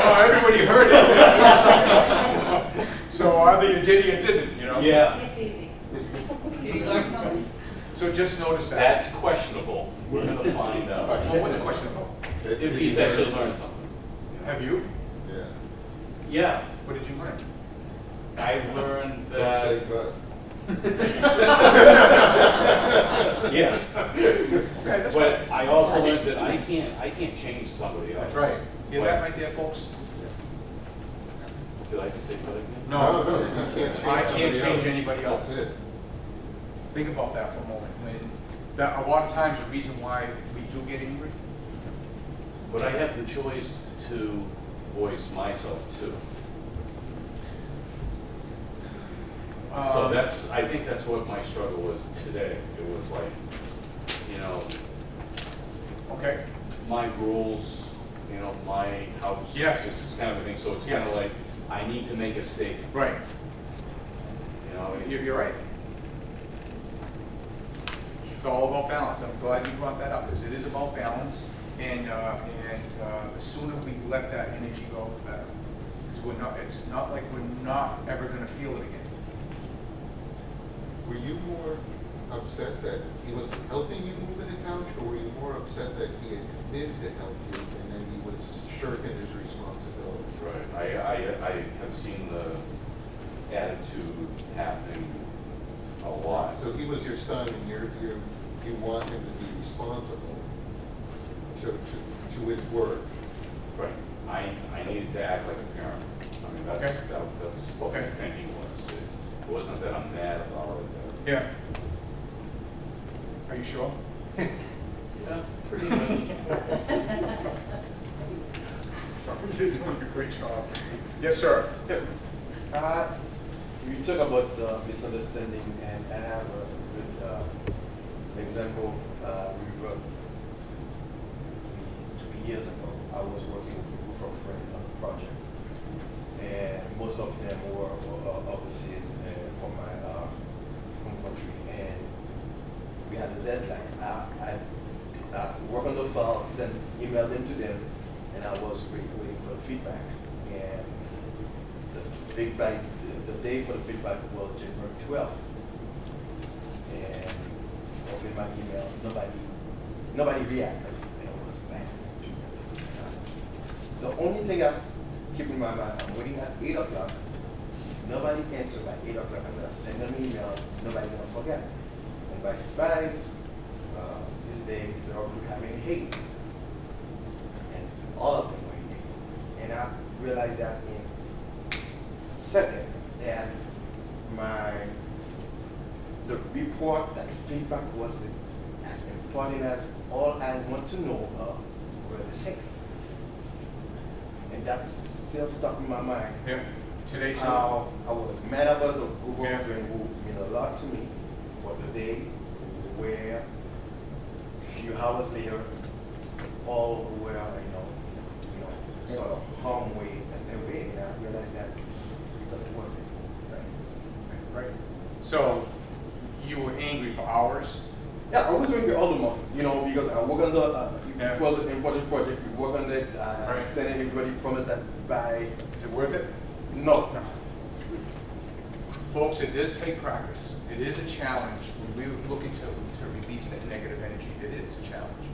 oh, everybody heard it. So either you did or you didn't, you know? yeah, It's easy. Did you learn something? So just notice that. that's questionable. We're going to find out. Well, what's questionable? If he's actually learned something. Have you? Yeah. Yeah, What did you learn? I learned Don't say that, but. yes. Okay, that's right. But I also learned that I can't change somebody else. That's right. Hear that right there, folks? Did I just say but again? No, you can't change I can't somebody change else. anybody else. That's it. Think about that for a moment. That a lot of times the reason why we do get angry. But I have the choice to voice myself too. So I think that's what my struggle was today. It was like, you know, Okay. my rules, you know, my house. Yes. This kind of a thing. So it's kind Yes. of like, I need to make a statement. Right. You know, You're right. It's all about balance. I'm glad you brought that up, because it is about balance, and the sooner we let that energy go, the better. Because it's not like we're not ever going to feel it again. Were you more upset that he wasn't helping you move the couch, or were you more upset that he had committed to help you and then he was shirking his responsibility? right. I have seen the attitude happening a lot. So he was your son, and you want him to be responsible to his work. Right. I needed to act like a parent. I mean, Okay. that's what my Okay. thinking was. It wasn't that I'm mad about it. Yeah. Are you sure? Yeah, pretty much. You're doing a great job. Yes, sir. You talk about misunderstanding, and I have a good example. We wrote 2 years ago. I was working with a group of friends on a project, and most of them were overseas from my home country, and we had a deadline. I work on the file, send email them to them, and I was waiting for the feedback. And the feedback, the day for the feedback was January 12th. And opened my email, nobody reacted. And it was bad. The only thing I keep in my mind, I'm waiting at 8 o'clock. Nobody answered by 8 o'clock. I'm gonna send them an email. Nobody gonna forget. And by 5, this day, they were having hate. And all of them were hate. And I realized that in second, that the report, that feedback was as important as all I want to know were the same. And that's still stuck in my mind. Yeah. Today, too. How I was mad about the group Yeah. of friends who mean a lot to me, but the day where a few hours later, all were, sort of harm way and their way, and I realized that it doesn't work. Right. So you were angry for hours? Yeah, I was angry all the month, because I work on the, Yeah. it was an important project, we work on it, Right. send everybody promise that by, Is it worth it? no. Folks, it does take practice. It is a challenge. When we're looking to release that negative energy, it is a challenge.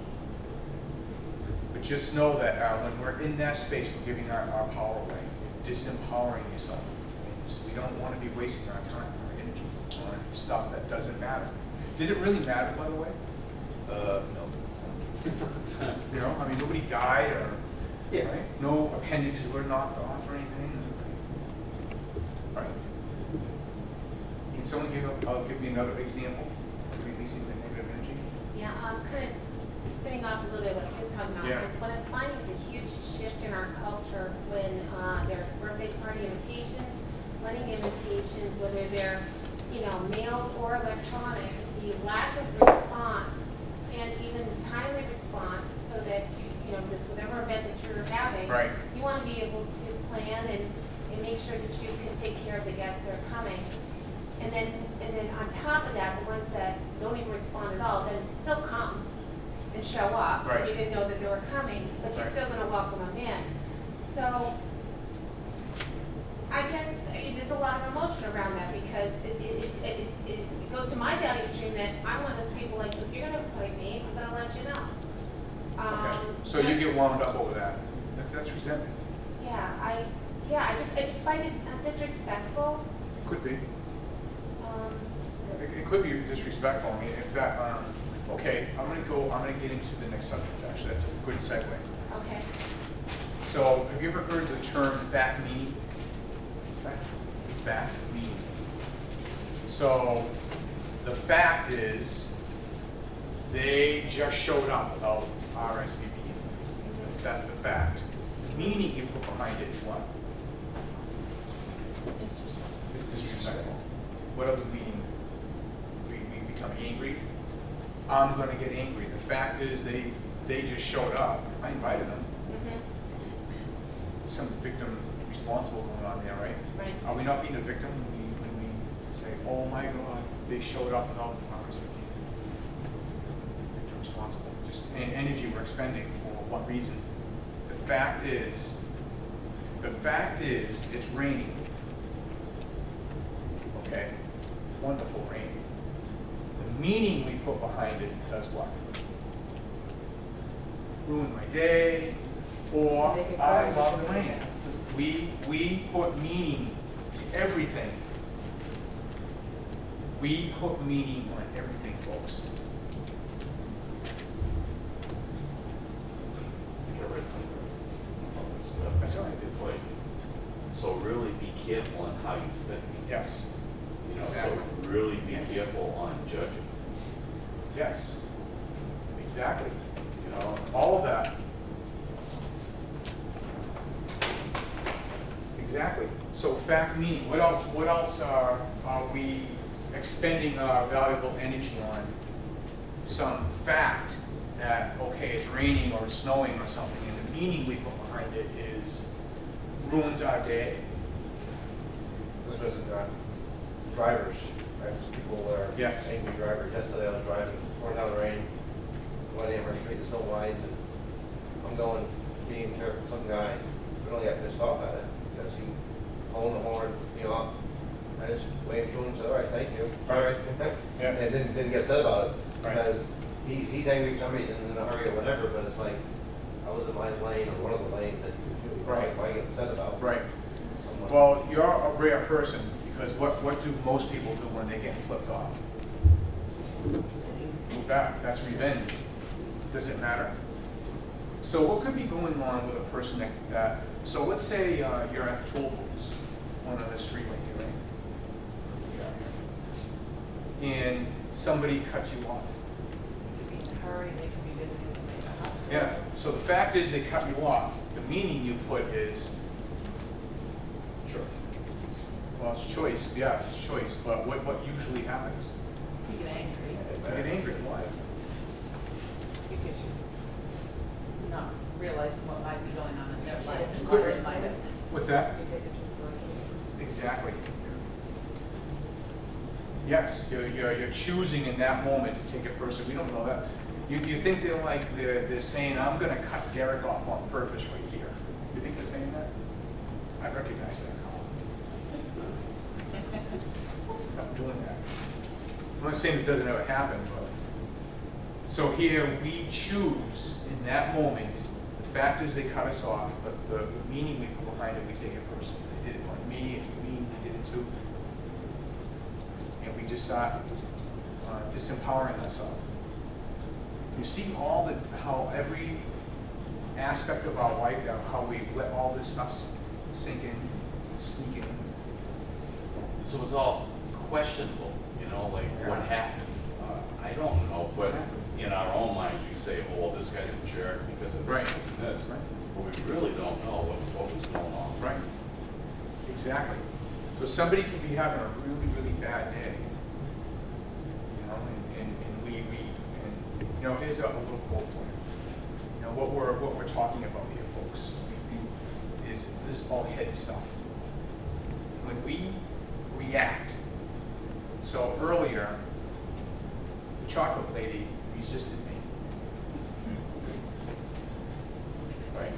But just know that when we're in that space, we're giving our power away, disempowering yourself. So we don't want to be wasting our time, our energy on stuff that doesn't matter. Did it really matter, by the way? No. I mean, nobody died or, Yeah. right? No appendages were knocked off or anything. Right. Can someone give me another example of releasing the negative energy? Yeah, kind of spinning off a little bit what he was talking about. Yeah. What I'm finding is a huge shift in our culture when there's birthday party invitations, wedding invitations, whether they're, mailed or electronic, the lack of response and even timely response so that this whatever event that you're having, Right. you want to be able to plan and make sure that you can take care of the guests that are coming. And then on top of that, the ones that don't even respond at all, then still come and show up. Right. You didn't know that they were coming, but you're Right. still going to welcome them in. So I guess there's a lot of emotion around that because it goes to my value stream that I'm one of those people like, if you're going to play me, I'm going to let you know. Okay. So you get wound up over that. That's resentment. I just find it disrespectful. Could be. Um, It could be disrespectful. I mean, if that, okay, I'm gonna get into the next subject, actually. That's a good segue. Okay. So, have you ever heard the term fact meaning? Fact meaning. So, the fact is, they just showed up without RSVP. That's the fact. The meaning you put behind it is what? It's disrespectful. What other meaning? We become angry. I'm going to get angry. The fact is, they just showed up. I invited them. Some victim responsible going on there, right? Right. Are we not being a victim when we say, "Oh my God, they showed up without RSVP"? Victim responsible. Just energy we're expending for what reason? The fact is, it's raining. Okay, wonderful rain. The meaning we put behind it does what? Ruin my day, or Make it I cloudy. love the rain. We put meaning to everything. We put meaning on everything, folks. I think I read something about this stuff. right. It's like, so really be careful on how you fit me. Yes, You know, Exactly. so really be Yes. careful on judging. yes, exactly. You know, all of that. Exactly. So fact meaning, what else are we expending our valuable energy on? Some fact that, okay, it's raining or it's snowing or something, and the meaning we put behind it is ruins our day. This was drivers, right? People were Yes. angry drivers. Yesterday I was driving, pouring down the rain, going down Amherst Street, there's no lines, and I'm going, being careful, some guy really got pissed off at it because he honed the horn, you know, I just waved to him and said, all right, thank you. All right. Yes. And didn't get upset about it Right. because he's angry for some reason in a hurry or whatever, but it's like, I was in my lane or one of the lanes that Right. why get upset about? Right. Someone. Well, you're a rare person, because what do most people do when they get flipped off? Move back, that's revenge. Does it matter? So what could be going on with a person that so let's say you're at Toll Booths, one on this freeway here, right? Yeah. And somebody cuts you off. They could be in a hurry, they could be visiting somebody in the hospital. Yeah, so the fact is they cut you off. The meaning you put is choice. Well, it's choice, yeah, it's choice, but what usually happens? You get angry. You get angry, why? Because you're not realizing what might be going on in their life. and Could- why it might have. What's that? You take it to the person. Exactly. Yes, you're choosing in that moment to take it personally. We don't know that. You think they're saying, I'm gonna cut Derek off on purpose right here. You think they're saying that? I recognize that call. Stop doing that. I'm not saying it doesn't ever happen, but. So here, we choose in that moment, the fact is they cut us off, but the meaning we put behind it, we take it personally. They did it on me, it's me, they did it too. And we just start disempowering ourselves. You see how every aspect of our life, how we let all this stuff sink in, sneak in. So it's all questionable, you know, like what happened? I don't know, but in our own minds, we say, oh, well, this guy's a jerk because of this, Right. this, and this. Right. But we really don't know what was going on. Right. Exactly. So somebody could be having a really, really bad day. You know, and you know, here's a little quote for you. You know, what we're talking about here, folks, is this is all head stuff. When we react, so earlier, the chocolate lady resisted me. Right?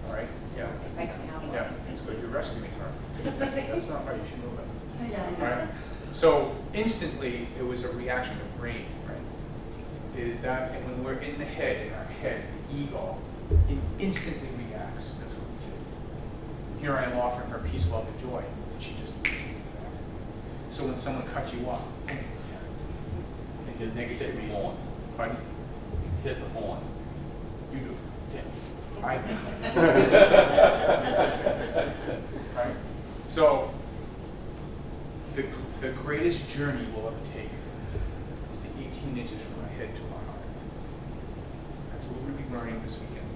All right? Yeah. I don't have one. Yeah, it's good. You rescued me from it. That's not right. You should know that. Right? So instantly, it was a reaction of brain, right? Is that and when we're in the head, in our head, the ego, it instantly reacts. That's what we do. Here I am offering her peace, love, and joy, and she just didn't do that. So when someone cuts you off, and your negativity, Hit the horn. pardon? Hit the horn. You do. Yeah. I right? So, the greatest journey we'll ever take is the 18 inches from our head to our heart. That's what we're going to be learning this weekend.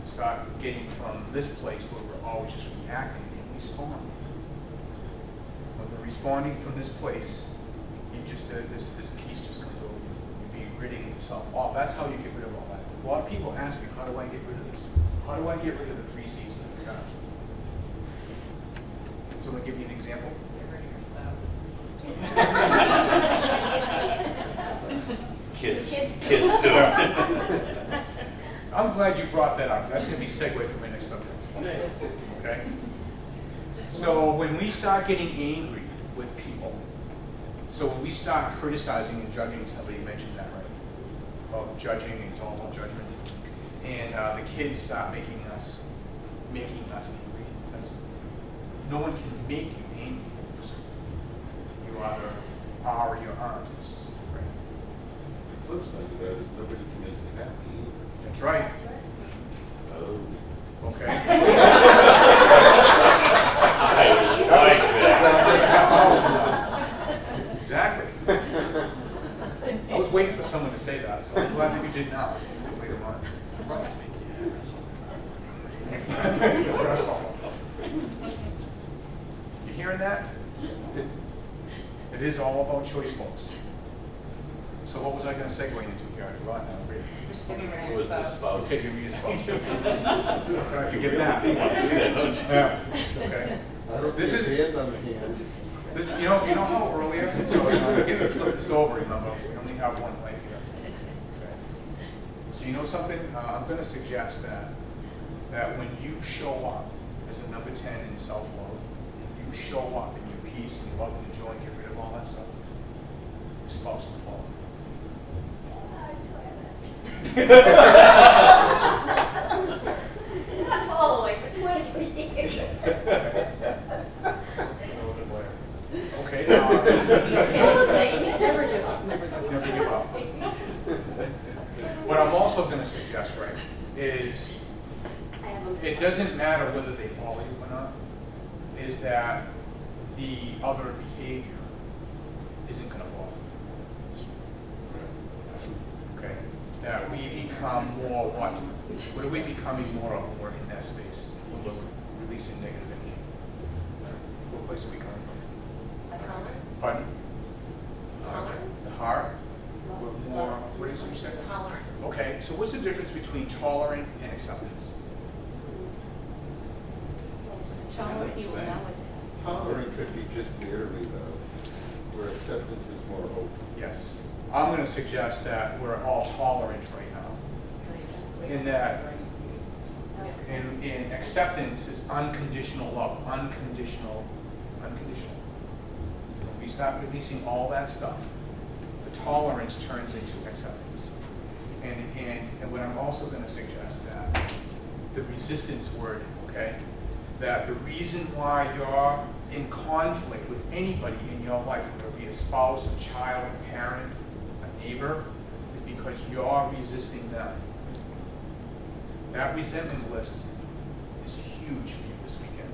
Start getting from this place where we're always just reacting and respond. When we're responding from this place, you just this peace just comes over you. You be ridding yourself off. That's how you get rid of all that. A lot of people ask me, how do I get rid of this? How do I get rid of the 3 C's of the God? Someone give me an example? Get rid of your spouse. Kids. Kids do. I'm glad you brought that up. That's going to be segue for my next subject. Okay? So when we start getting angry with people, so when we start criticizing and judging, somebody mentioned that, right? About judging, it's all about judgment. And the kids start making us angry. No one can make you angry. You either are or you aren't. Right? The flip side of that is nobody can make you happy either. That's right. Oh. Okay. I'm glad that you did now, later on. You hearing that? It is all about choice, folks. So what was I gonna segue into here? I forgot now. It was the spouse. Okay, give me a spouse. Can I forget that? Yeah, don't you? Yeah, okay. I don't This see is- a hand on the hand. This, you know how earlier, so get to flip this over, remember, we only have one life here. Okay. So you know something, I'm gonna suggest that when you show up as a number 10 in South Florida, you show up in your peace and love and joy and get rid of all that stuff, your spouse will follow. Not following, but 22 years. Okay, Never give up, never give up. never give up. What I'm also gonna suggest, right, is it doesn't matter whether they follow you or not, is that the other behavior isn't gonna follow. Okay, that we become more what are we becoming more of when we're in that space? When we're releasing negative energy. What place are we coming from? Pardon? The heart? We're more, what is it you said? Tolerant. Okay, so what's the difference between tolerant and acceptance? Tolerant, you will know it. Tolerant could be just barely though, where acceptance is more open. Yes. I'm going to suggest that we're all tolerant right now. In that, in acceptance is unconditional love, unconditional. When we start releasing all that stuff, the tolerance turns into acceptance. And what I'm also going to suggest that the resistance word, okay, that the reason why you're in conflict with anybody in your life, whether it be a spouse, a child, a parent, a neighbor, is because you're resisting them. That resentment list is huge for you this weekend.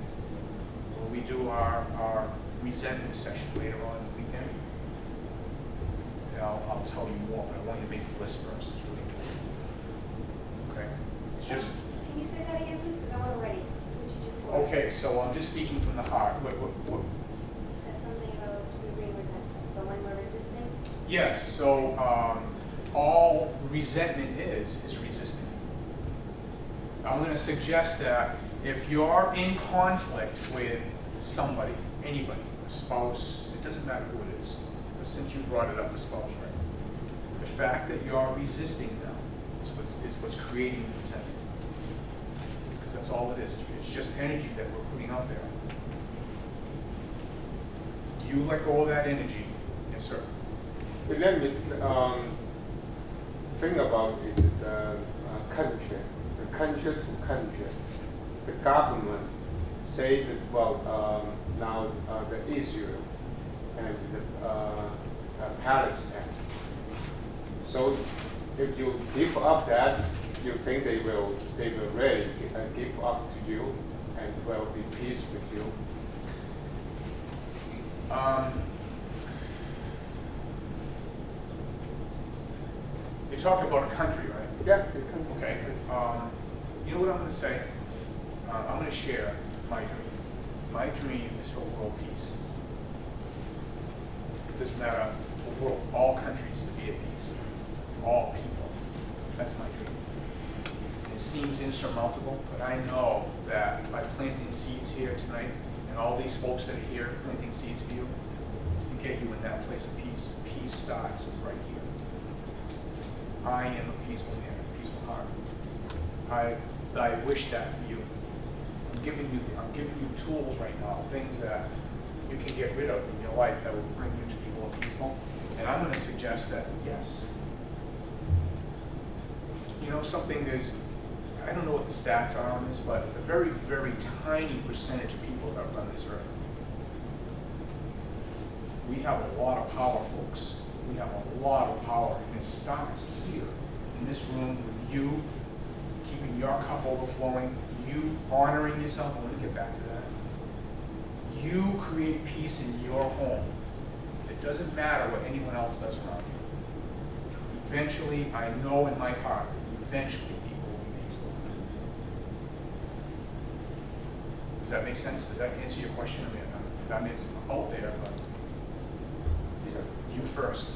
When we do our resentment session later on in the weekend, I'll tell you more, but I want you to make the list first. It's really important. Okay? It's just, Can you say that again, please, because I wasn't ready. Would you just? okay, so I'm just speaking from the heart. You said something about being resentful, so when we're resisting? Yes, so all resentment is resisting. I'm going to suggest that if you're in conflict with somebody, anybody, a spouse, it doesn't matter who it is, but since you brought it up, a spouse, right? The fact that you're resisting them is what's creating the resentment. Because that's all it is. It's just energy that we're putting out there. You let go of that energy, yes, sir. But let me think about it, the country to country. The government say that, well, now the Israel and Palestine. So if you give up that, you think they will really give up to you and will be peace with you. You're talking about a country, right? Yeah, the country. Okay. You know what I'm going to say? I'm going to share my dream. My dream is for world peace. It doesn't matter for world, all countries to be at peace. All people. That's my dream. It seems insurmountable, but I know that by planting seeds here tonight, and all these folks that are here planting seeds for you, is to get you in that place of peace. Peace starts right here. I am a peaceful man, a peaceful heart. I wish that for you. I'm giving you tools right now, things that you can get rid of in your life that will bring you to be more peaceful. And I'm going to suggest that, yes. You know, something is, I don't know what the stats are on this, but it's a very, very tiny percentage of people that run this earth. We have a lot of power, folks. We have a lot of power, and it starts here, in this room, with you keeping your cup overflowing, you honoring yourself. I'm going to get back to that. You create peace in your home. It doesn't matter what anyone else does around you. eventually, I know in my heart, eventually people will be peaceful. Does that make sense? Does that answer your question? I mean, it's out there, but you first.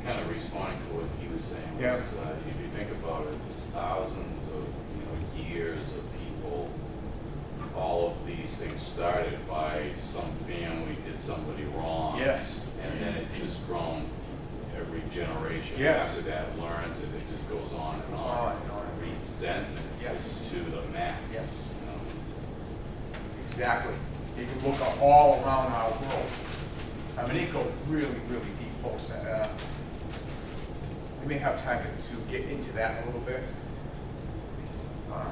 Kind of responding to what he was saying. Yeah. Was, if you think about it, it's thousands of years of people. All of these things started by some family did somebody wrong. Yes. And then it just grown. Every generation Yes. after that learns it. It just goes on and Goes on. on and on. Resentment Yes. is to the max. Yes. You know? Exactly. You can look up all around our world. I mean, it goes really, really deep, folks. We may have time to get into that a little bit,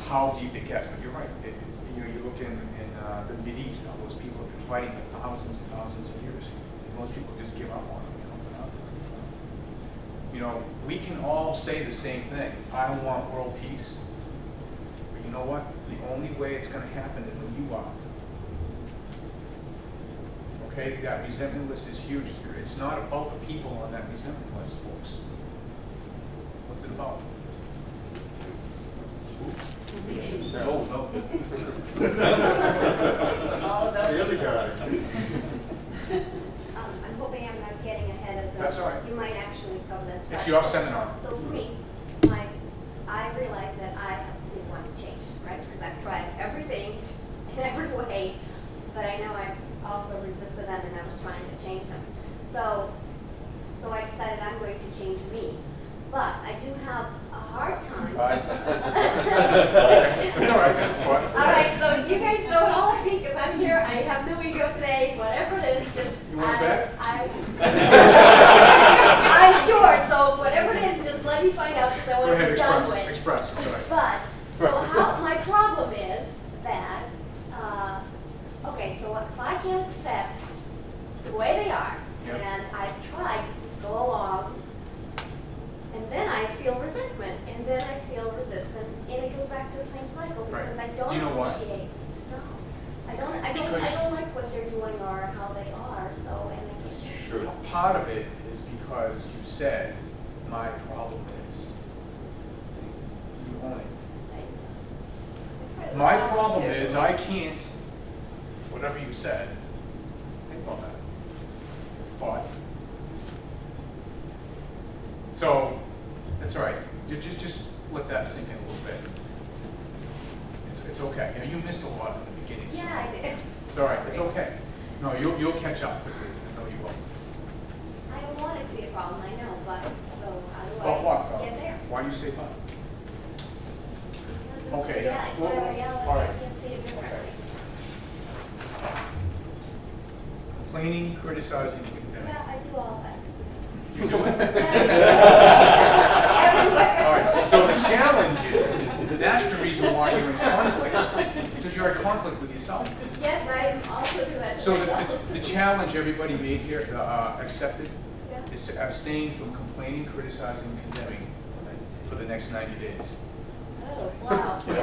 how deep it gets. But you're right. You look in the Mideast, how those people have been fighting for thousands and thousands of years. Most people just give up on them. We can all say the same thing. I want world peace. But you know what? The only way it's going to happen is when you are. Okay, that resentment list is huge. It's not about the people on that resentment list, folks. What's it about? No. The other guy. I'm hoping I'm not getting ahead of the. That's all right. You might actually cover this. It's your seminar. So for me, I realize that I didn't want to change, right? Because I've tried everything in every way, but I know I've also resisted them and I was trying to change them. So I decided I'm going to change me. But I do have a hard time. It's all right. All right, so you guys don't all at me because I'm here. I have no ego today. Whatever it is, just You want to bet? I'm sure. So whatever it is, just let me find out because I Go want to ahead, be done with. express. It's all right. But so how my problem is that okay, so if I can't accept the way they are, Yep. and I've tried to just go along. And then I feel resentment, and then I feel resistance, and it goes back to the same cycle Right. because I don't Do you know why? appreciate. No, I Because- don't like what they're doing or how they are. So, and I just Sure. Part of it is because you said, my problem is. You own it. My problem is I can't, whatever you said, think about that. But, so, that's all right. Just let that sink in a little bit. It's okay. You missed a lot in the beginning. so Yeah, I did. It's all right. It's okay. No, you'll catch up quickly. I know you will. I don't want it to be a problem, I know, but so how do But what? I get there? Why do you say but? Because Okay, Yeah, it's well, my reality. all right. I can't see it differently. Complaining, criticizing, condemning. Yeah, I do all that. You do it. Everywhere. All right, so the challenge is, that's the reason why you're in conflict, because you're in conflict with yourself. Yes, I also do that. to So myself. the challenge everybody made here, accepted, Yeah. is to abstain from complaining, criticizing, condemning for the next 90 days. Oh, wow. Can I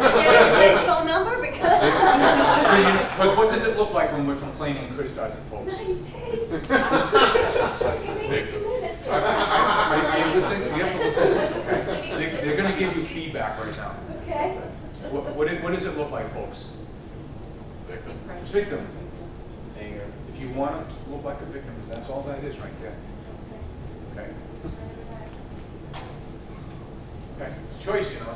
get a phone number because? Because what does it look like when we're complaining and criticizing folks? 90 days. You made it 2 minutes. Are you listening? You have to listen. They're going to give you feedback right now. Okay. What does it look like, folks? Victim. Victim. Anger. If you want to look like a victim, that's all that is right there. Okay? Okay, it's a choice, you know.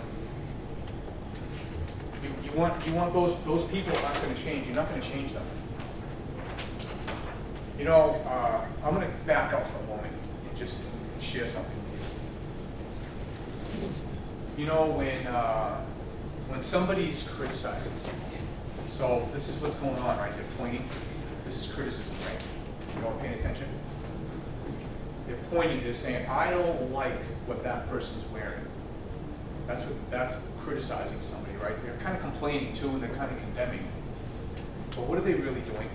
You want those people aren't going to change. You're not going to change them. You know, I'm going to back up for a moment and just share something with you. You know, when somebody's criticizing something, so this is what's going on, right? They're pointing. This is criticism, right? You all paying attention? They're pointing. They're saying, "I don't like what that person's wearing." That's criticizing somebody, right? They're kind of complaining too, and they're kind of condemning. But what are they really doing?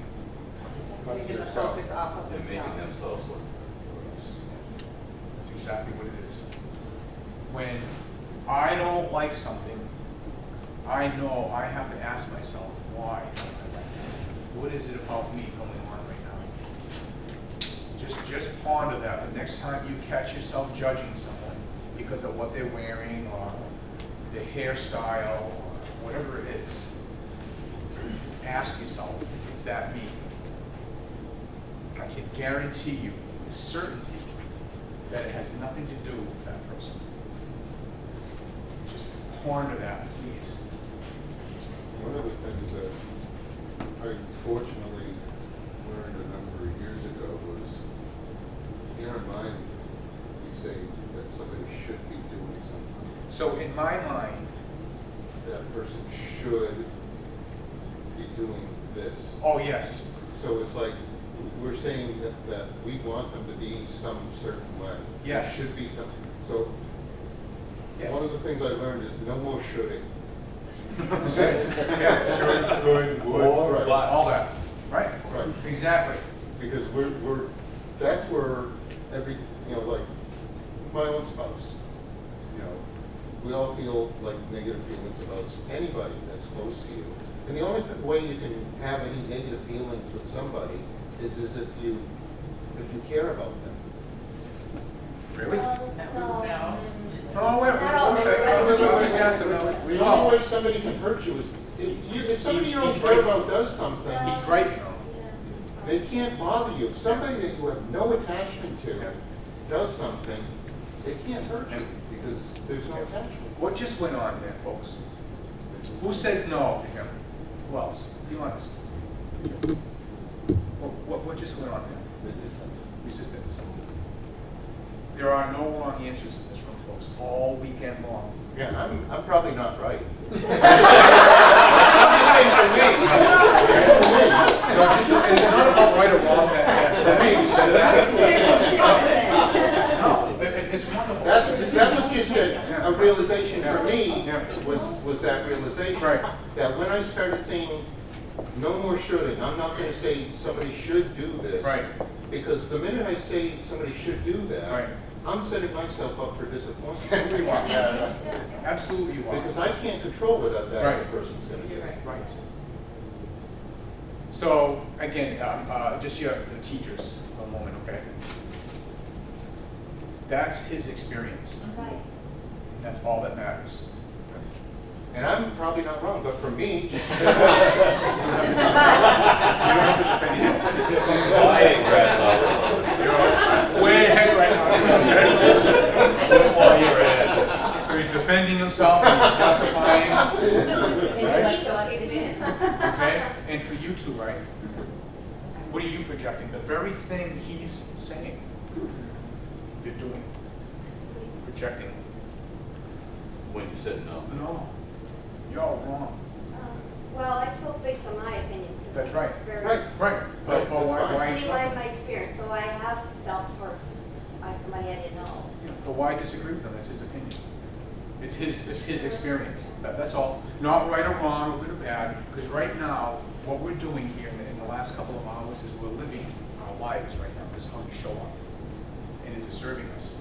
Taking the focus off of They're making themselves. themselves look. Yes. That's exactly what it is. When I don't like something, I know I have to ask myself, why? What is it about me going on right now? Just just ponder that the next time you catch yourself judging someone because of what they're wearing or their hairstyle or whatever it is, just ask yourself, is that me? I can guarantee you with certainty that it has nothing to do with that person. Just ponder that, please. One of the things that I fortunately learned a number of years ago was, in our mind, we say that somebody should be doing something. So in my mind, That person should be doing this. oh yes, So it's like, we're saying that we want them to be some certain way. Yes. It should be some, so, yes. one of the things I learned is no more shoulding. Yeah, sure, good, would, Or but, but. all that, right? Right. Exactly. Because that's where every, like, my own spouse, we all feel like negative feelings about anybody that's close to you. And the only way you can have any negative feelings with somebody is if you care about them. Really? No. Oh, wait, Not always. The only way somebody can hurt you is, if somebody you don't care about does something, He's right, you know. they can't bother you. If somebody that you have no attachment to does something, they can't hurt you because there's no attachment. What just went on there, folks? Who said no to him? Who else? Be honest. What just went on there? Resistance. Resistance. There are no wrong answers in this room, folks, all weekend long. Yeah, I'm probably not right. I'm just saying for me. No, and it's not about right or wrong that me you said that. No, it's wonderful. That was just a realization for me, Yeah. was that realization. Right. That when I started saying, no more shoulding, I'm not gonna say somebody should do this. Right. Because the minute I say somebody should do that, Right. I'm setting myself up for disappointment. Absolutely you are. Absolutely you are. Because I can't control what that Right. other person's gonna do. Right. So, again, just the teachers for a moment, okay? That's his experience. Right. That's all that matters. And I'm probably not wrong, but for me, You don't have to defend yourself. Well, I ain't grasshopper. You're way ahead right now. One more year ahead. He's defending himself and justifying. Okay? And for you two, right? What are you projecting? The very thing he's saying, you're doing. Projecting. When you said no. No, you're all wrong. Well, I spoke based on my opinion. That's right. Very- right, Right. But why I is mean, my experience, so I have felt hurt by somebody I didn't know. But why disagree with him? That's his opinion. It's his experience. That's all. Not right or wrong, or good or bad, because right now, what we're doing here in the last couple of hours is we're living our lives right now. This is how we show up. And is it serving us?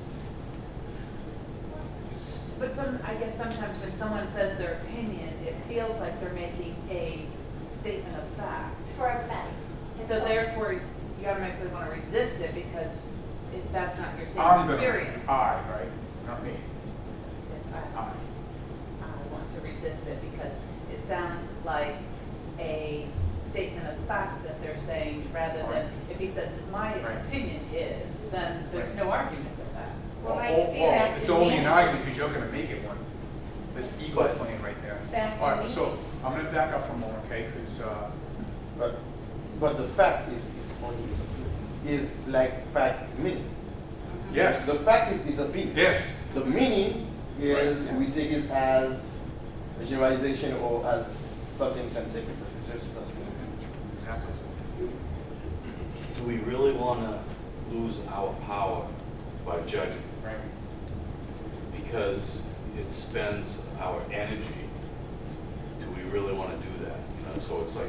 But I guess sometimes when someone says their opinion, it feels like they're making a statement of fact. For everybody. So therefore, you automatically want to resist it because if that's not your I'm same gonna, experience. right? Not me. I want to resist it because it sounds like a statement of fact that they're saying rather than, if he said, my Right. opinion is, then there's no argument with that. Well, my Oh, experience. it's only an argument because you're gonna make it one. This ego playing right there. Fact All to right, me. so I'm gonna back up for a moment, okay? Because But the fact is only his opinion. Is like fact meaning. yes, The fact is his opinion. yes, The meaning is Right. we take it as a generalization or as something scientific. It's just something. Do we really want to lose our power by judging? right. Because it spends our energy. Do we really want to do that? So it's like,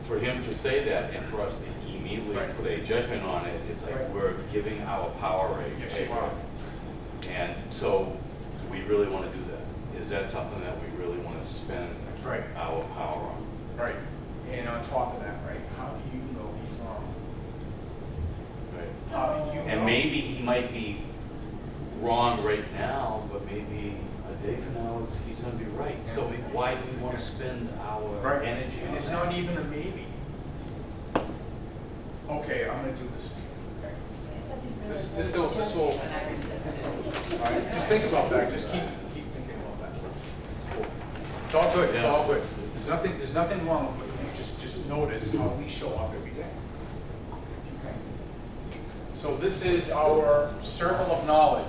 for him to say that and for us to immediately Right. put a judgment on it, it's like Right. we're giving our power Yes, a you are. And so, do we really want to do that? Is that something that we really want to spend That's right. our power on? Right. And on top of that, right, how do you know he's wrong? might be wrong right now, but maybe a day from now, he's gonna be right. So why do we wanna spend our Right. energy on And it's that? not even a maybe. Okay, I'm gonna do this. Okay. This will, all right, just think about that, just keep thinking about that. It's cool. It's all good, it's all good. There's nothing wrong with it, just notice how we show up every day. Okay. So this is our circle of knowledge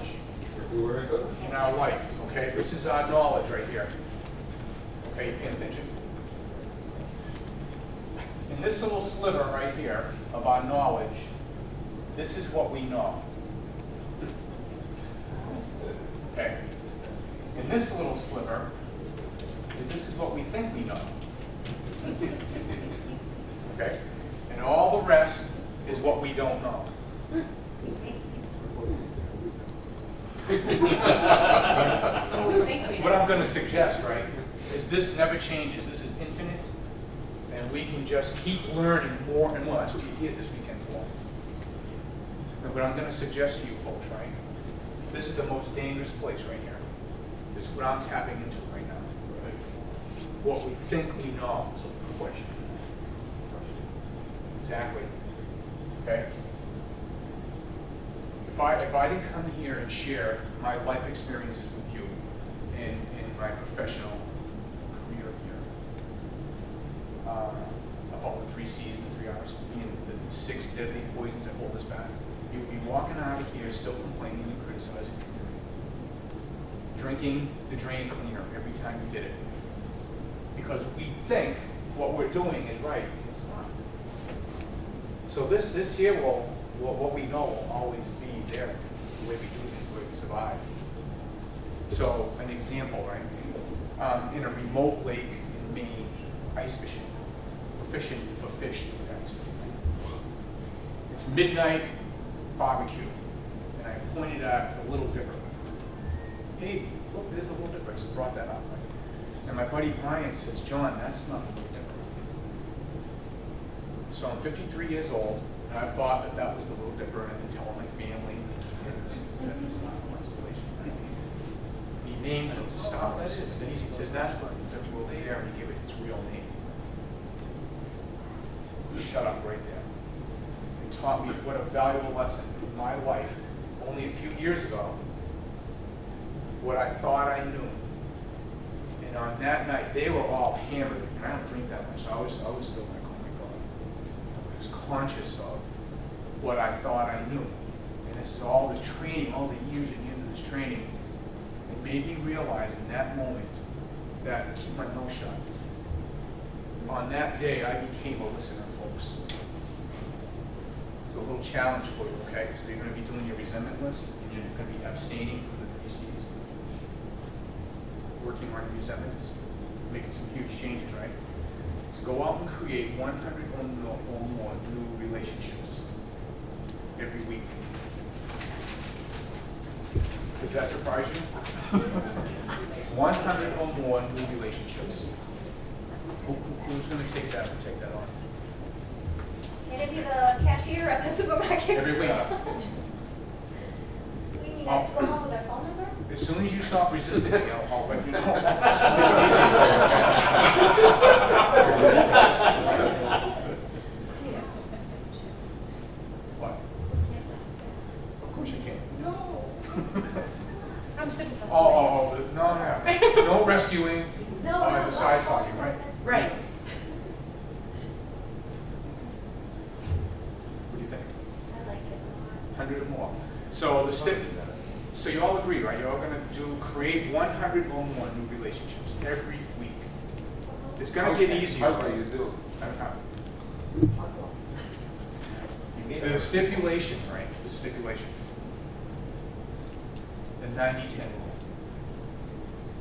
in our life, okay? This is our knowledge right here. Okay, pay attention. In this little sliver right here of our knowledge, this is what we know. Okay? In this little sliver, this is what we think we know. Okay? And all the rest is what we don't know. What I'm going to suggest, right, is this never changes. This is infinite, and we can just keep learning more and more. That's what you hear this weekend for. And what I'm going to suggest to you folks, right, this is the most dangerous place right here. This is what I'm tapping into right now. What we think we know. So question. Exactly. Okay? If I didn't come here and share my life experiences with you in my professional career here, about the 3 C's in 3 hours, being the 6 deadly poisons that hold us back, you'd be walking out of here still complaining and criticizing, drinking the drain cleaner every time you did it. Because we think what we're doing is right, and it's not. So this here what we know will always be there, the way we do things, the way we survive. So an example, right? In a remote lake in Maine, ice fishing. We're fishing for fish, guys. It's midnight barbecue, and I pointed at the Little Dipper. Hey, look, there's a Little Dipper. I just brought that up. Right? And my buddy Brian says, John, that's not the Little Dipper. So I'm 53 years old, and I thought that was the Little Dipper, and I didn't tell my family. And it's not a constellation. He named it, stop, that is. Then he says, that's the Little Dipper there, and he gave it its real name. He shut up right there. He taught me what a valuable lesson in my life, only a few years ago, what I thought I knew. And on that night, they were all hammered, and I don't drink that much, so I was still like, oh my God. I was conscious of what I thought I knew. And this is all the training, all the years and years of this training. It made me realize in that moment that to keep my mouth shut. On that day, I became a listener, folks. It's a little challenge for you, okay? So you're going to be doing your resentment list, and you're going to be abstaining from the 3 C's. Working on your resentments, making some huge changes, right? So go out and create 100 or more new relationships every week. Does that surprise you? 100 or more new relationships. Who's going to take that on? Can it be the cashier at the supermarket? Every week. We need to come up with their phone number? As soon as you stop resisting me, I'll let you know. What? Of course you can. No. I'm sympathetic. No rescuing, No. the side talking, right? Right. What do you think? I like it a lot. 100 or more. So so you all agree, right? You're all gonna create 100 or more new relationships every week. It's gonna get easier. How do you do? The stipulation, right? The stipulation. The 90-10 rule.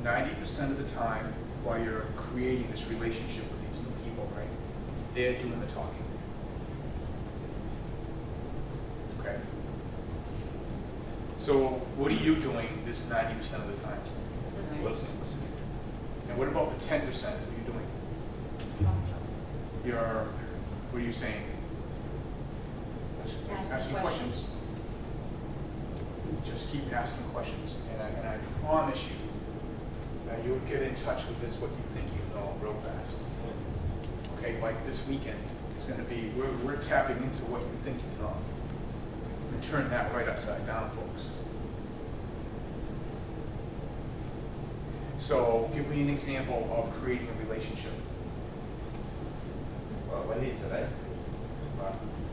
90% of the time, while you're creating this relationship with these new people, right, they're doing the talking. Okay? So what are you doing this 90% of the time? Listening. And what about the 10%? What are you doing? What are you saying? Asking questions. Just keep asking questions, and I promise you that you'll get in touch with this, what you think you know, real fast. Okay, like this weekend, it's gonna be, we're tapping into what you think you know. And turn that right upside down, folks. So, give me an example of creating a relationship. Well, Wendy's today,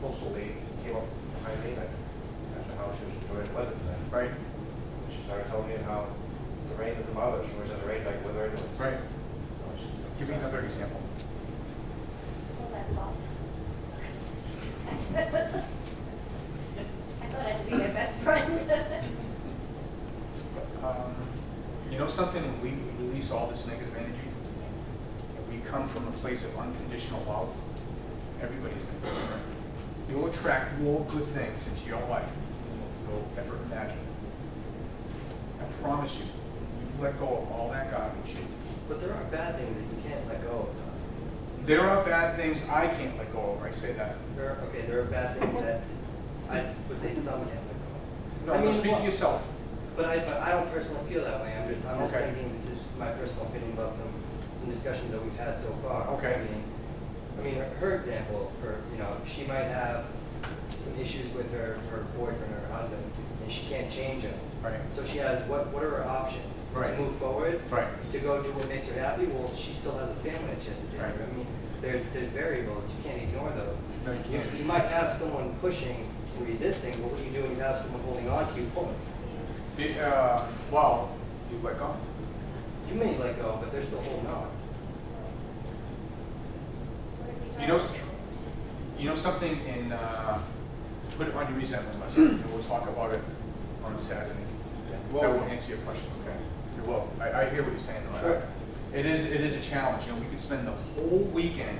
postal lady came up behind me, and I asked her how she was enjoying the weather today. Right? She started telling me how the rain doesn't bother her. She always has a rain like with her anyways. Right. So she- Give me another example. Well, that's all. I thought I'd be their best friend. You know something, when we release all this negative energy, and we come from a place of unconditional love, everybody's going to be there. You'll attract more good things into your life than you'll ever imagine. I promise you, you let go of all that garbage. But there are bad things that you can't let go of. There are bad things I can't let go of, I say that. There are bad things that I would say some can't let go of. No, no, speak to yourself. But I don't personally feel that way. I'm just Okay. thinking, this is my personal opinion about some discussions that we've had so far. Okay. I mean, her example, she might have some issues with her boyfriend or her husband, and she can't change them. Right. So she has, what are her options? Right. To move forward? Right. To go do what makes her happy? Well, she still has a family that she has to take care of. Right. I mean, there's variables, you can't ignore those. No, you can't. You might have someone pushing and resisting, but what do you do when you have someone holding on to you pulling? Well, you let go. You may let go, but they're still holding on. You know something in, put it on your resentment list, and we'll talk about it on Saturday. That will answer your question, okay? It will. I hear what you're saying, though. Sure. It is a challenge, we could spend the whole weekend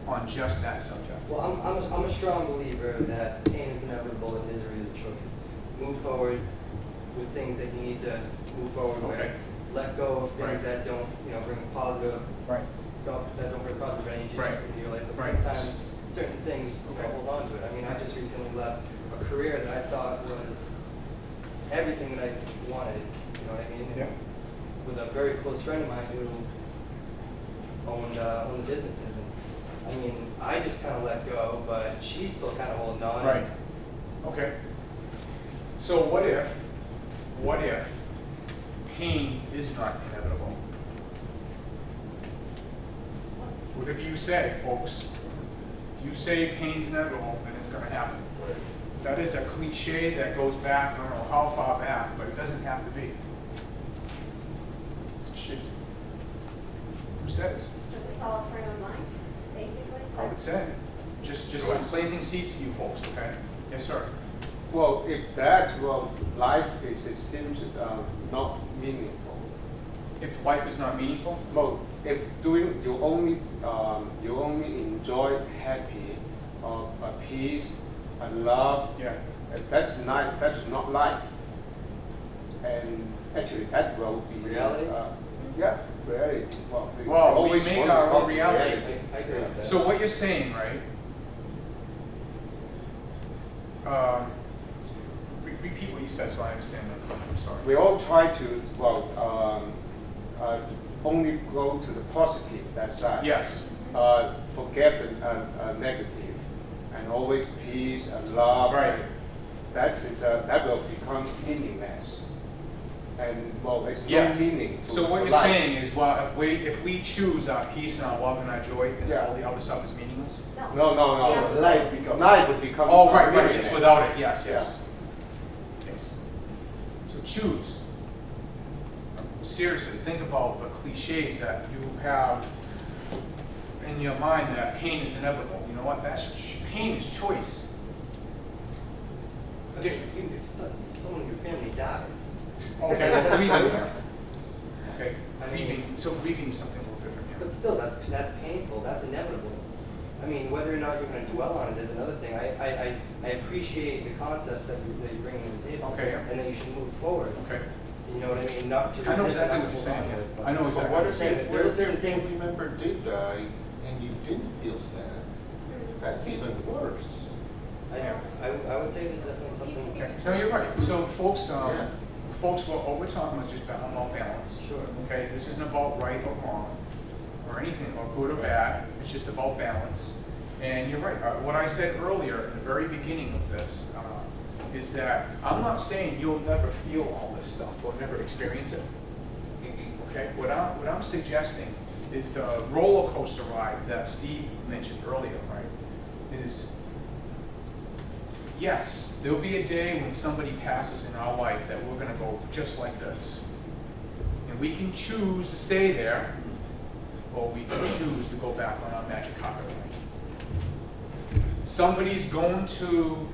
on just that subject. Well, I'm a strong believer that pain is inevitable and misery is a choice. Move forward with things that you need to move forward with. Okay. Let go of things Right. that don't, bring positive, Right. that don't bring positive energy Right. into your life. But Right. sometimes certain things, Okay. hold on to it. I mean, I just recently left a career that I thought was everything that I wanted, you know what I mean? Yeah. With a very close friend of mine who owned the businesses. And, I mean, I just kind of let go, but she's still kind of holding on. Right. Okay. So what if pain is not inevitable? Whatever you say, folks, if you say pain's inevitable, then it's going to happen. That is a cliche that goes back, I don't know how far back, but it doesn't have to be. It's shit. Who says? It's all a frame of mind, basically. I would say. Just I'm planting seeds for you folks, okay? Yes, sir. Well, if that's what life is, it seems not meaningful. If life is not meaningful, Well, if you only enjoy happy, peace, and love, yeah. that's not life. And actually, that will be Reality? Yeah, reality. Well, we always make want to our own call it reality. I agree with that. So what you're saying, right? Repeat what you said so I understand. I'm sorry. We all try to only go to the positive, that side. Yes. Forget the negative, and always peace and love. Right. That will become meaningless, and there's Yes. no meaning to So what you're life. saying is, well, if we choose our peace and our love and our joy, then Yeah. all the other stuff is meaningless? No. Yeah. Life would become. Oh, right. meaningless. It's without it. Yes. Yes. So choose. Seriously, think about the cliches that you have in your mind that pain is inevitable. You know what? Pain is choice. Okay, if someone in your family dies. Okay, well, grieving. Okay, I mean- grieving. So grieving is something a little different. Yeah. But still, that's painful, that's inevitable. I mean, whether or not you're going to dwell on it is another thing. I appreciate the concepts that you're bringing to the table. Okay, yeah. And that you should move forward. Okay. You know what I mean? Not to I know resist exactly and what you're hold on saying. to it, but- I know exactly. But what what if you're saying. There are certain a things- family member did die and you didn't feel sad? That's even worse. I I would say there's definitely something. Okay, no, you're right. So folks, Yeah. folks, what we're talking about is just about balance. Sure. Okay, this isn't about right or wrong, or anything, or good or bad, it's just about balance. And you're right, what I said earlier in the very beginning of this, is that I'm not saying you'll never feel all this stuff or never experience it. Okay, what I'm suggesting is the roller coaster ride that Steve mentioned earlier, right? Is, yes, there'll be a day when somebody passes in our life that we're gonna go just like this. And we can choose to stay there, or we can choose to go back on our magic carpet ride. Somebody's going to,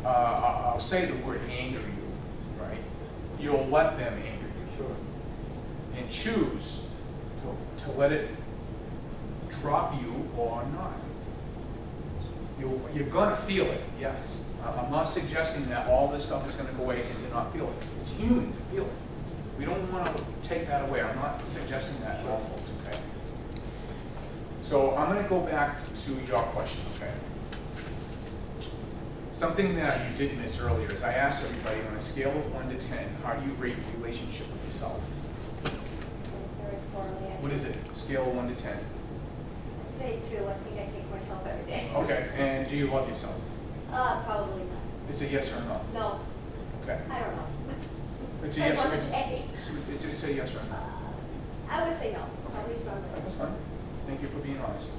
I'll say the word anger you, right? You'll let them anger you. Sure. And choose to let it drop you or not. You're gonna feel it, yes. I'm not suggesting that all this stuff is gonna go away and to not feel it. It's human to feel it. We don't wanna take that away. I'm not suggesting that at all, folks, okay? So I'm gonna go back to your question, okay? Something that you did miss earlier is I asked everybody on a scale of 1 to 10, how do you rate your relationship with yourself? Very poorly. What is it? Scale of 1 to 10. I'd say 2. I think I take myself every day. Okay, and do you love yourself? Probably not. It's a yes or no? No, Okay. I don't know. It's a yes or Depends on the day. it's a yes or no. I would say no, probably stronger. That's fine. Thank you for being honest.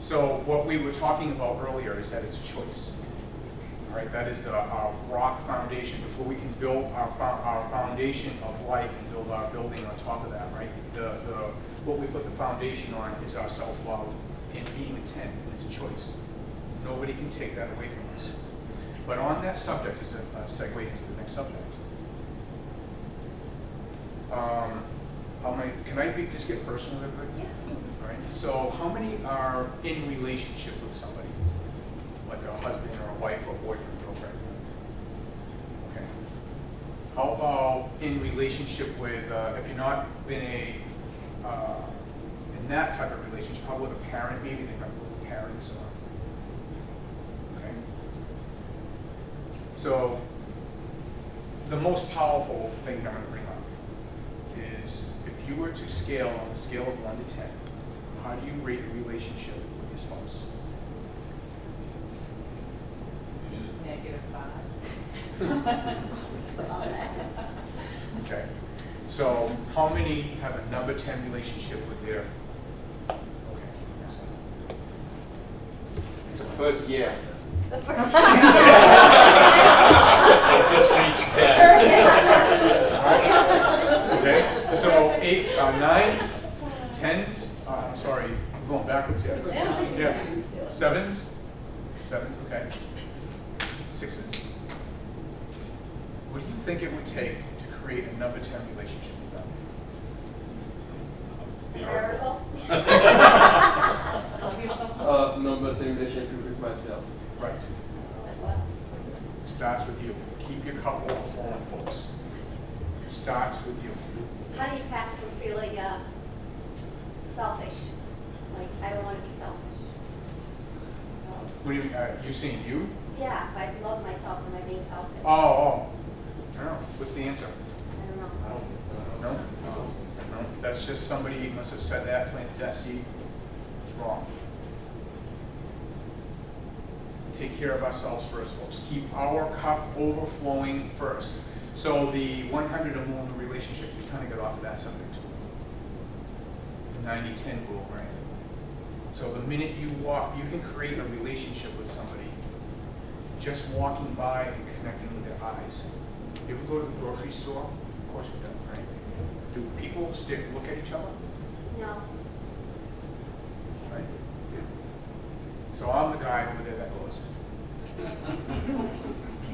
So what we were talking about earlier is that it's a choice. All right, that is our rock foundation. Before we can build our foundation of life and build our building on top of that, right? What we put the foundation on is our self-love and being a 10, and it's a choice. Nobody can take that away from us. But on that subject is a segue into the next subject. Can I just get personal real quick? Yeah. All right. So how many are in relationship with somebody, like a husband or a wife or boyfriend, girlfriend? Okay. How about in relationship with, if you're not in that type of relationship, how about a parent maybe? They might be with parents or, okay. So the most powerful thing I'm going to bring up is if you were to scale on a scale of 1 to 10, how do you rate a relationship with your spouse? -5. Okay. So how many have a number 10 relationship with their? Okay. Excellent. It's the first year. The first time. Just reached 10. Okay. So 8, 9s, 10s. I'm sorry, I'm going backwards here. Yeah. 7s. 7s. Okay. 6s. What do you think it would take to create a number 10 relationship with them? Miracle. Love yourself. Number 10 relationship with myself. Right. It starts with you. Keep your cup overflowing, folks. It starts with you. How do you pass from feeling selfish? Like, I don't want to be selfish. What do you mean? You saying you? Yeah, if I love myself, am I being selfish? Oh. I don't know. What's the answer? I don't know. I don't think so. No? No. That's just somebody must have said that, planted that seed. It's wrong. Take care of ourselves first, folks. Keep our cup overflowing first. So the 100 or more in the relationship, you kind of get off of that subject too. The 90-10 rule, right? So the minute you walk, you can create a relationship with somebody just walking by and connecting with their eyes. You ever go to the grocery store? Of course you don't, right? Do people look at each other? No. Right? So I'm the guy over there that goes.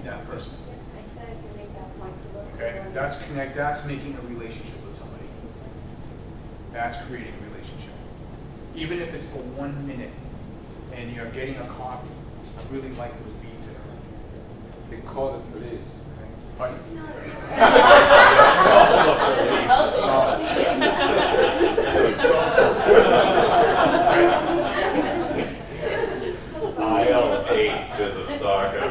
That person. I started to make that point. To look Okay, for that's connect. That's making a relationship with somebody. That's creating a relationship. Even if it's for 1 minute, and you're getting a coffee. I really like those beads that are. They call the police. Okay. Pardon? ILA. 8 as a stalker.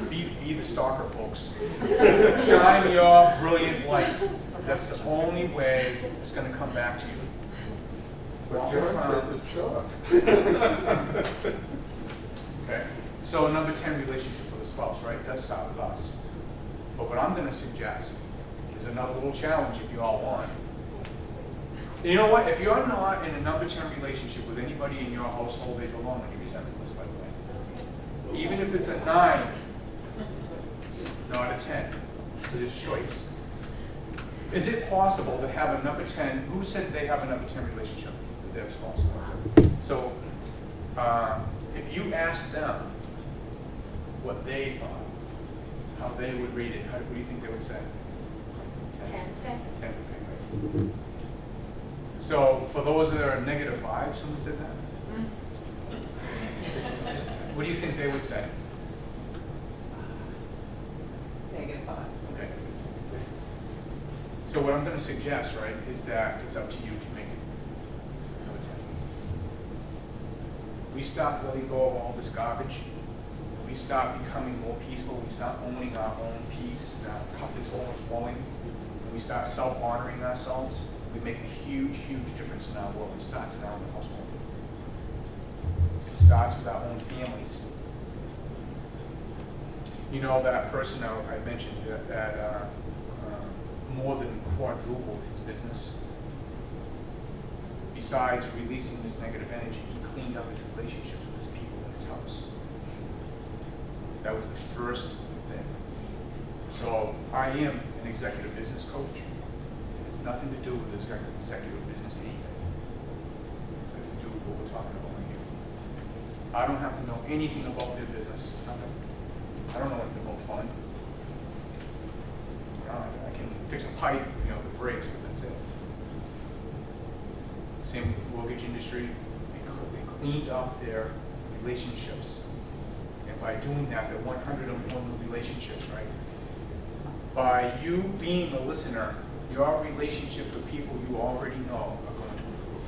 Be the stalker, folks. Shine your brilliant light. That's the only way it's going to come back to you. But John said to stop. Okay? So number 10, relationship with a spouse, right? It does start with us. But what I'm going to suggest is another little challenge if you all want. You know what? If you're not in a number 10 relationship with anybody in your household, they belong on your resentment list, by the way. Even if it's a 9, not a 10. Because it's choice. Is it possible to have a number 10, who said they have a number 10 relationship with their spouse? So, if you ask them what they thought, how they would rate it, what do you think they would say? 10. 10, okay. So, for those that are -5, someone said that? What do you think they would say? -5. Okay. So what I'm going to suggest, right, is that it's up to you to make it number 10. We stop letting go of all this garbage. We start becoming more peaceful. We start owning our own peace. And our cup is overflowing. We start self-honoring ourselves. We make a huge, huge difference in our world. It starts in our own household. It starts with our own families. You know, that person I mentioned that more than quadrupled his business. Besides releasing this negative energy, he cleaned up his relationships with his people in his house. That was the first thing. So I am an executive business coach. It has nothing to do with executive business anything. It's got to do with what we're talking about right here. I don't have to know anything about their business. Nothing. I don't know anything about fund. I can fix a pipe, that breaks, but that's it. Same with the mortgage industry. They cleaned up their relationships. And by doing that, they're 100 or more new relationships, right? By you being a listener, your relationships with people you already know are going to improve.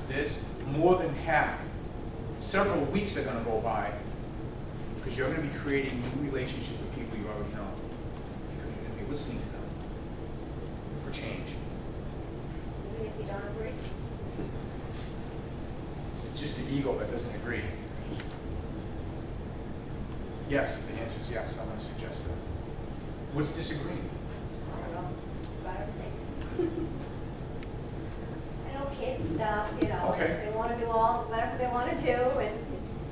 There's more than half. Several weeks are going to go by because you're going to be creating new relationships with people you already know. Because you're going to be listening to them for change. Even if you don't agree? It's just the ego that doesn't agree. Yes, the answer is yes. I'm going to suggest that. What's disagreeing? I don't know, about everything. I know kids stuff, Okay. they want to do whatever they want to do, and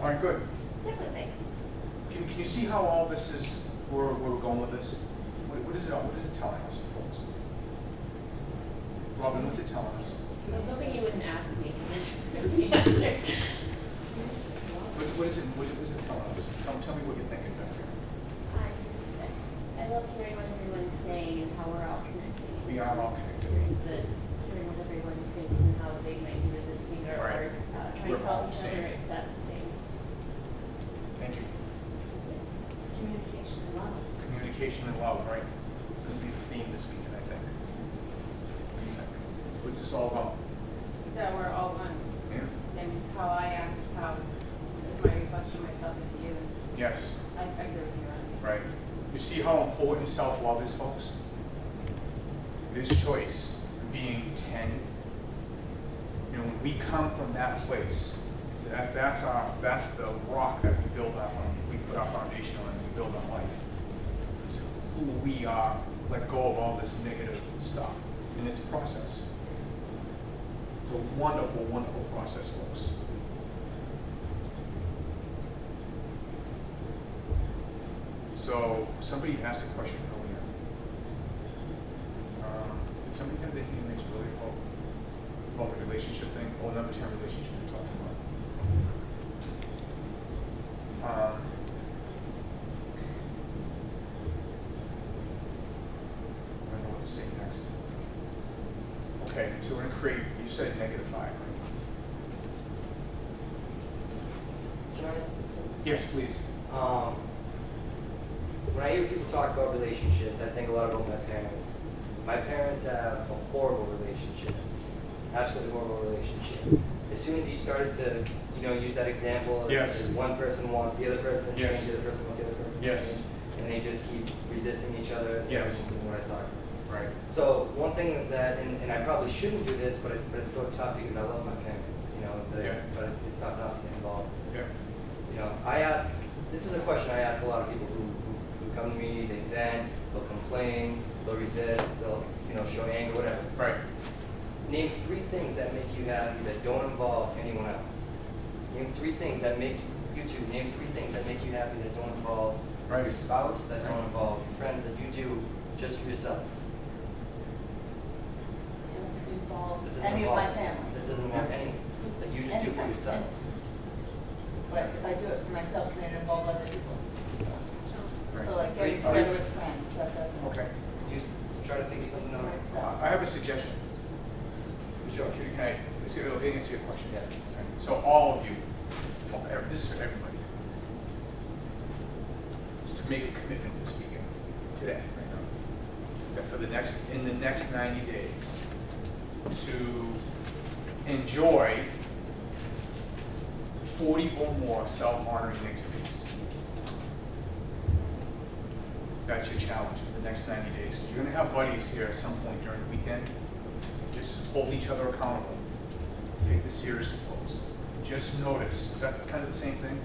All right, good. different things. Can you see how all this is, where we're going with this? What is it telling us, folks? Robin, what's it telling us? I was hoping you wouldn't ask me, because the answer. What is it telling us? Tell me what you're thinking back here. I love hearing what everyone's saying and how we're all connected. We are all connected. Hearing what everyone thinks and how they might be resisting or Right. trying We're to help all the each same. other accept things. Thank you. Communication and love. Communication and love, right? It's going to be the theme this weekend, I think. What do you think? What's this all about? That we're all one. Yeah. And how I act is my reflection of myself into you. Yes. I agree with you on that. Right. You see how important self-love is, folks? It is choice. Being 10. When we come from that place, that's the rock that we build our we put our foundation on and we build our life. It's who we are, let go of all this negative stuff. And it's a process. It's a wonderful, wonderful process, folks. So somebody asked a question earlier. Did somebody have their hand raised earlier about the relationship thing, or number 10 relationship we're talking about? I don't know what to say next. Okay, so we're going to create, you said -5, right? Can I ask something? Yes, please. When I hear people talk about relationships, I think a lot about my parents. My parents have a horrible relationship, absolutely horrible relationship. as soon as you started to, use that example, of Yes. one person wants the other person to Yes. change, the other person wants the other person to Yes. change, and they just keep resisting each other. Yes. This is what I thought. Right. So one thing that, and I probably shouldn't do this, but it's so tough because I love my parents, Yeah. but it's not enough to involve. Yeah. This is a question I ask a lot of people who come to me, they vent, they'll complain, they'll resist, they'll, show anger, whatever. Right. Name 3 things that make you happy that don't involve anyone else. Name 3 things that make you two. Name 3 things that make you happy that don't involve your spouse, that don't involve your friends, that you do just for yourself. Doesn't involve That doesn't any of my involve- family. That doesn't involve anything. That you just do for yourself. But if I do it for myself, can it involve other people? Right. So like getting together with friends, that doesn't. Okay. Try to think of something else. Myself. I have a suggestion. So can I, it'll answer your question. Yeah. So all of you, this is for everybody, is to make a commitment this weekend, today, right now, that in the next 90 days, to enjoy 40 or more self-honoring activities. That's your challenge for the next 90 days. Because you're going to have buddies here at some point during the weekend. Just hold each other accountable. Take this seriously, folks. Just notice. Is that kind of the same thing?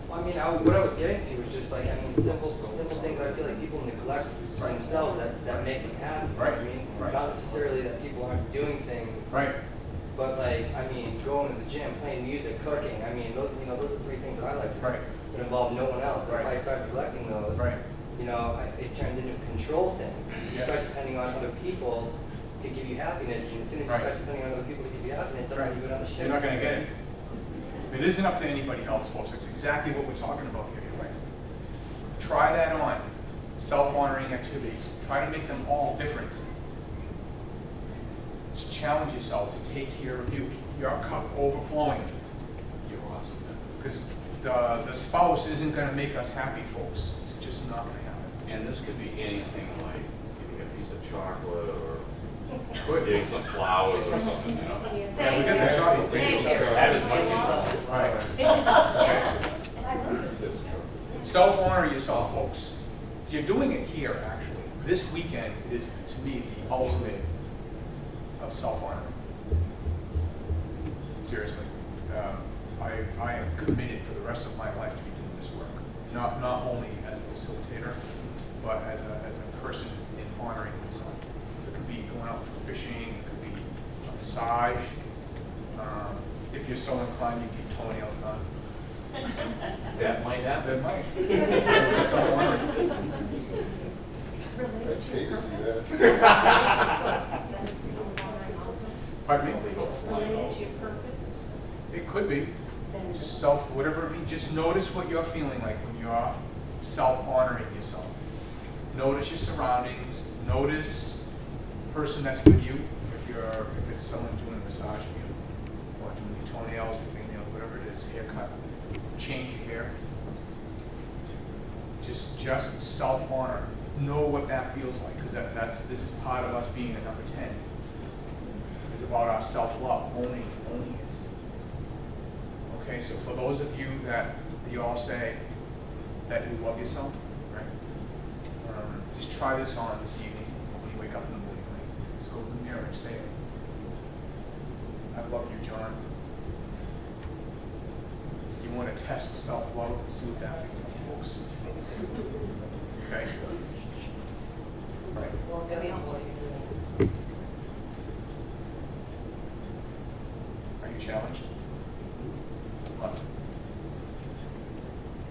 Well, what I was getting to was just simple things I feel like people neglect for themselves that make them happy. Right. Right. Not necessarily that people aren't doing things. Right. But going to the gym, playing music, cooking. Those are 3 things that I like to do Right. that involve no one else. Right. If I start neglecting those, Right. It turns into a control thing. You Yes. start depending on other people to give you happiness, and as soon as you Right. start depending on other people to give you happiness, that's Right. when you go down the shit. You're not going to get it. It isn't up to anybody else, folks. It's exactly what we're talking about here. Right? Try that on. Self-honoring activities. Try to make them all different. Just challenge yourself to take care of you. Keep your cup overflowing. You're awesome. Because the spouse isn't going to make us happy, folks. It's just not going to happen. And this could be anything like getting a piece of chocolate or getting some flowers or something, Yeah, we got the chocolate. That is my piece. Right. Self-honor yourself, folks. You're doing it here, actually. This weekend is, to me, the ultimate of self-honor. Seriously. I am committed for the rest of my life to be doing this work. Not only as a facilitator, but as a person in honoring myself. So it could be going out for fishing, it could be a massage. If you're so inclined, you keep toenails done. That might happen. That might. Self-honoring. I'd hate to see that. Pardon me? Related to your purpose? It could be. Just whatever it be, just notice what you're feeling like when you're self-honoring yourself. Notice your surroundings, notice the person that's with you, if it's someone doing a massage for you, or doing your toenails, your fingernails, whatever it is, haircut, change your hair. Just self-honor. Know what that feels like, because this is part of us being a number 10. It's about our self-love, owning it. Okay, so for those of you that you all say that you love yourself, right? Just try this on this evening when you wake up in the morning. Right? Just go to the mirror and say it. I love you, John. You want to test for self-love and see what that feels like, folks. Okay? Right. Well, maybe I'll voice Are you challenged? What?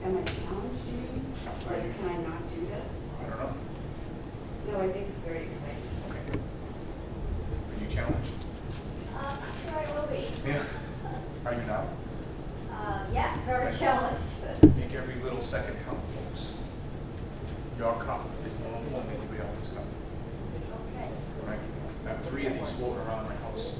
Am I challenged, you mean? Or can I not do this? I don't know. No, I think it's very exciting. Okay. Are you challenged? Sure I will be. Yeah. Are you now? Yes, very Okay. challenged. Make every little second count, folks. Your cup is more important than anybody else's cup. Okay. Right? I have 3 of these floating around my house.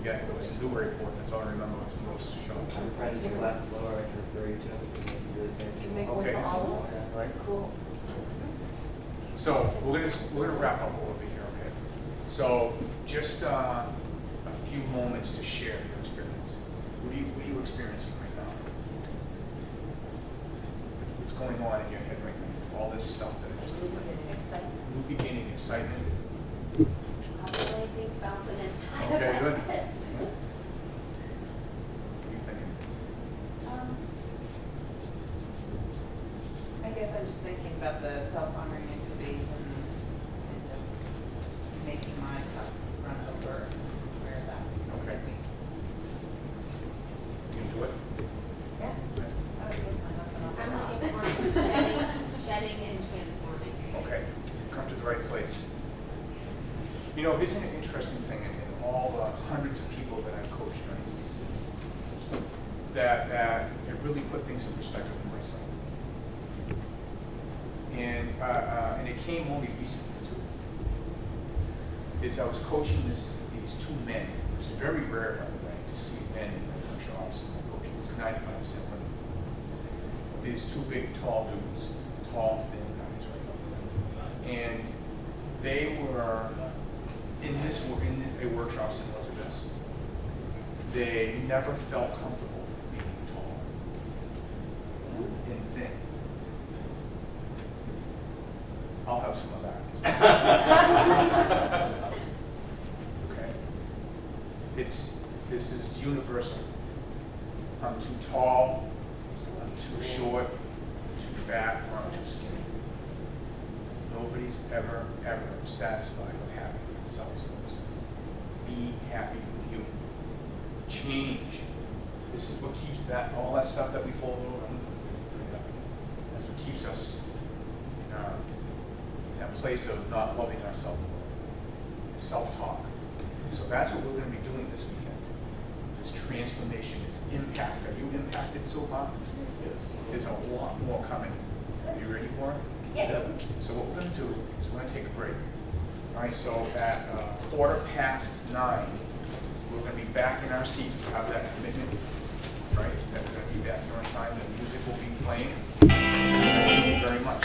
Again, it was Newbury Port, that's all I remember, it was most show. My friends in class lower, I can refer you to them. They can really fancy. Can make one Okay. for all of us. Right. Cool. So we're gonna wrap up a little bit here, okay? So just a few you moments to share your experience. What are you experiencing right now? What's going on in your head right now? All this stuff that I just New beginning, excitement. Probably things bouncing inside. Okay, good. What are you thinking? I guess I'm just thinking about the self-honoring activities and just making my stuff run over where that Okay. would be. You do it? Yeah. I would use my husband on I'm that. looking forward to shedding and transforming. Okay, you've come to the right place. You know, isn't it an interesting thing in all the hundreds of people that I've coached, right, that it really put things in perspective for myself. And it came only recently too. Is I was coaching these two men. It's very rare, by the way, to see men in the workshops and coaching. It was 95% women. These two big, tall dudes, tall, thin guys, right? And they were in a workshop similar to this. They never felt comfortable being tall and thin. I'll have some of that. Okay? This is universal. I'm too tall, I'm too short, too fat, or I'm too skinny. Nobody's ever satisfied with happy with themselves. Be happy with you. Change. This is what keeps all that stuff that we fall over. That's what keeps us in that place of not loving ourselves. Self-talk. So that's what we're going to be doing this weekend. This transformation, this impact. Are you impacted so far? Yes. There's a lot more coming. Are you ready for it? Yes. So what we're going to do is we're going to take a break. All right, so at 9:15, we're going to be back in our seats. We have that commitment, right? That we're going to be back here on time. The music will be playing. Thank you very much.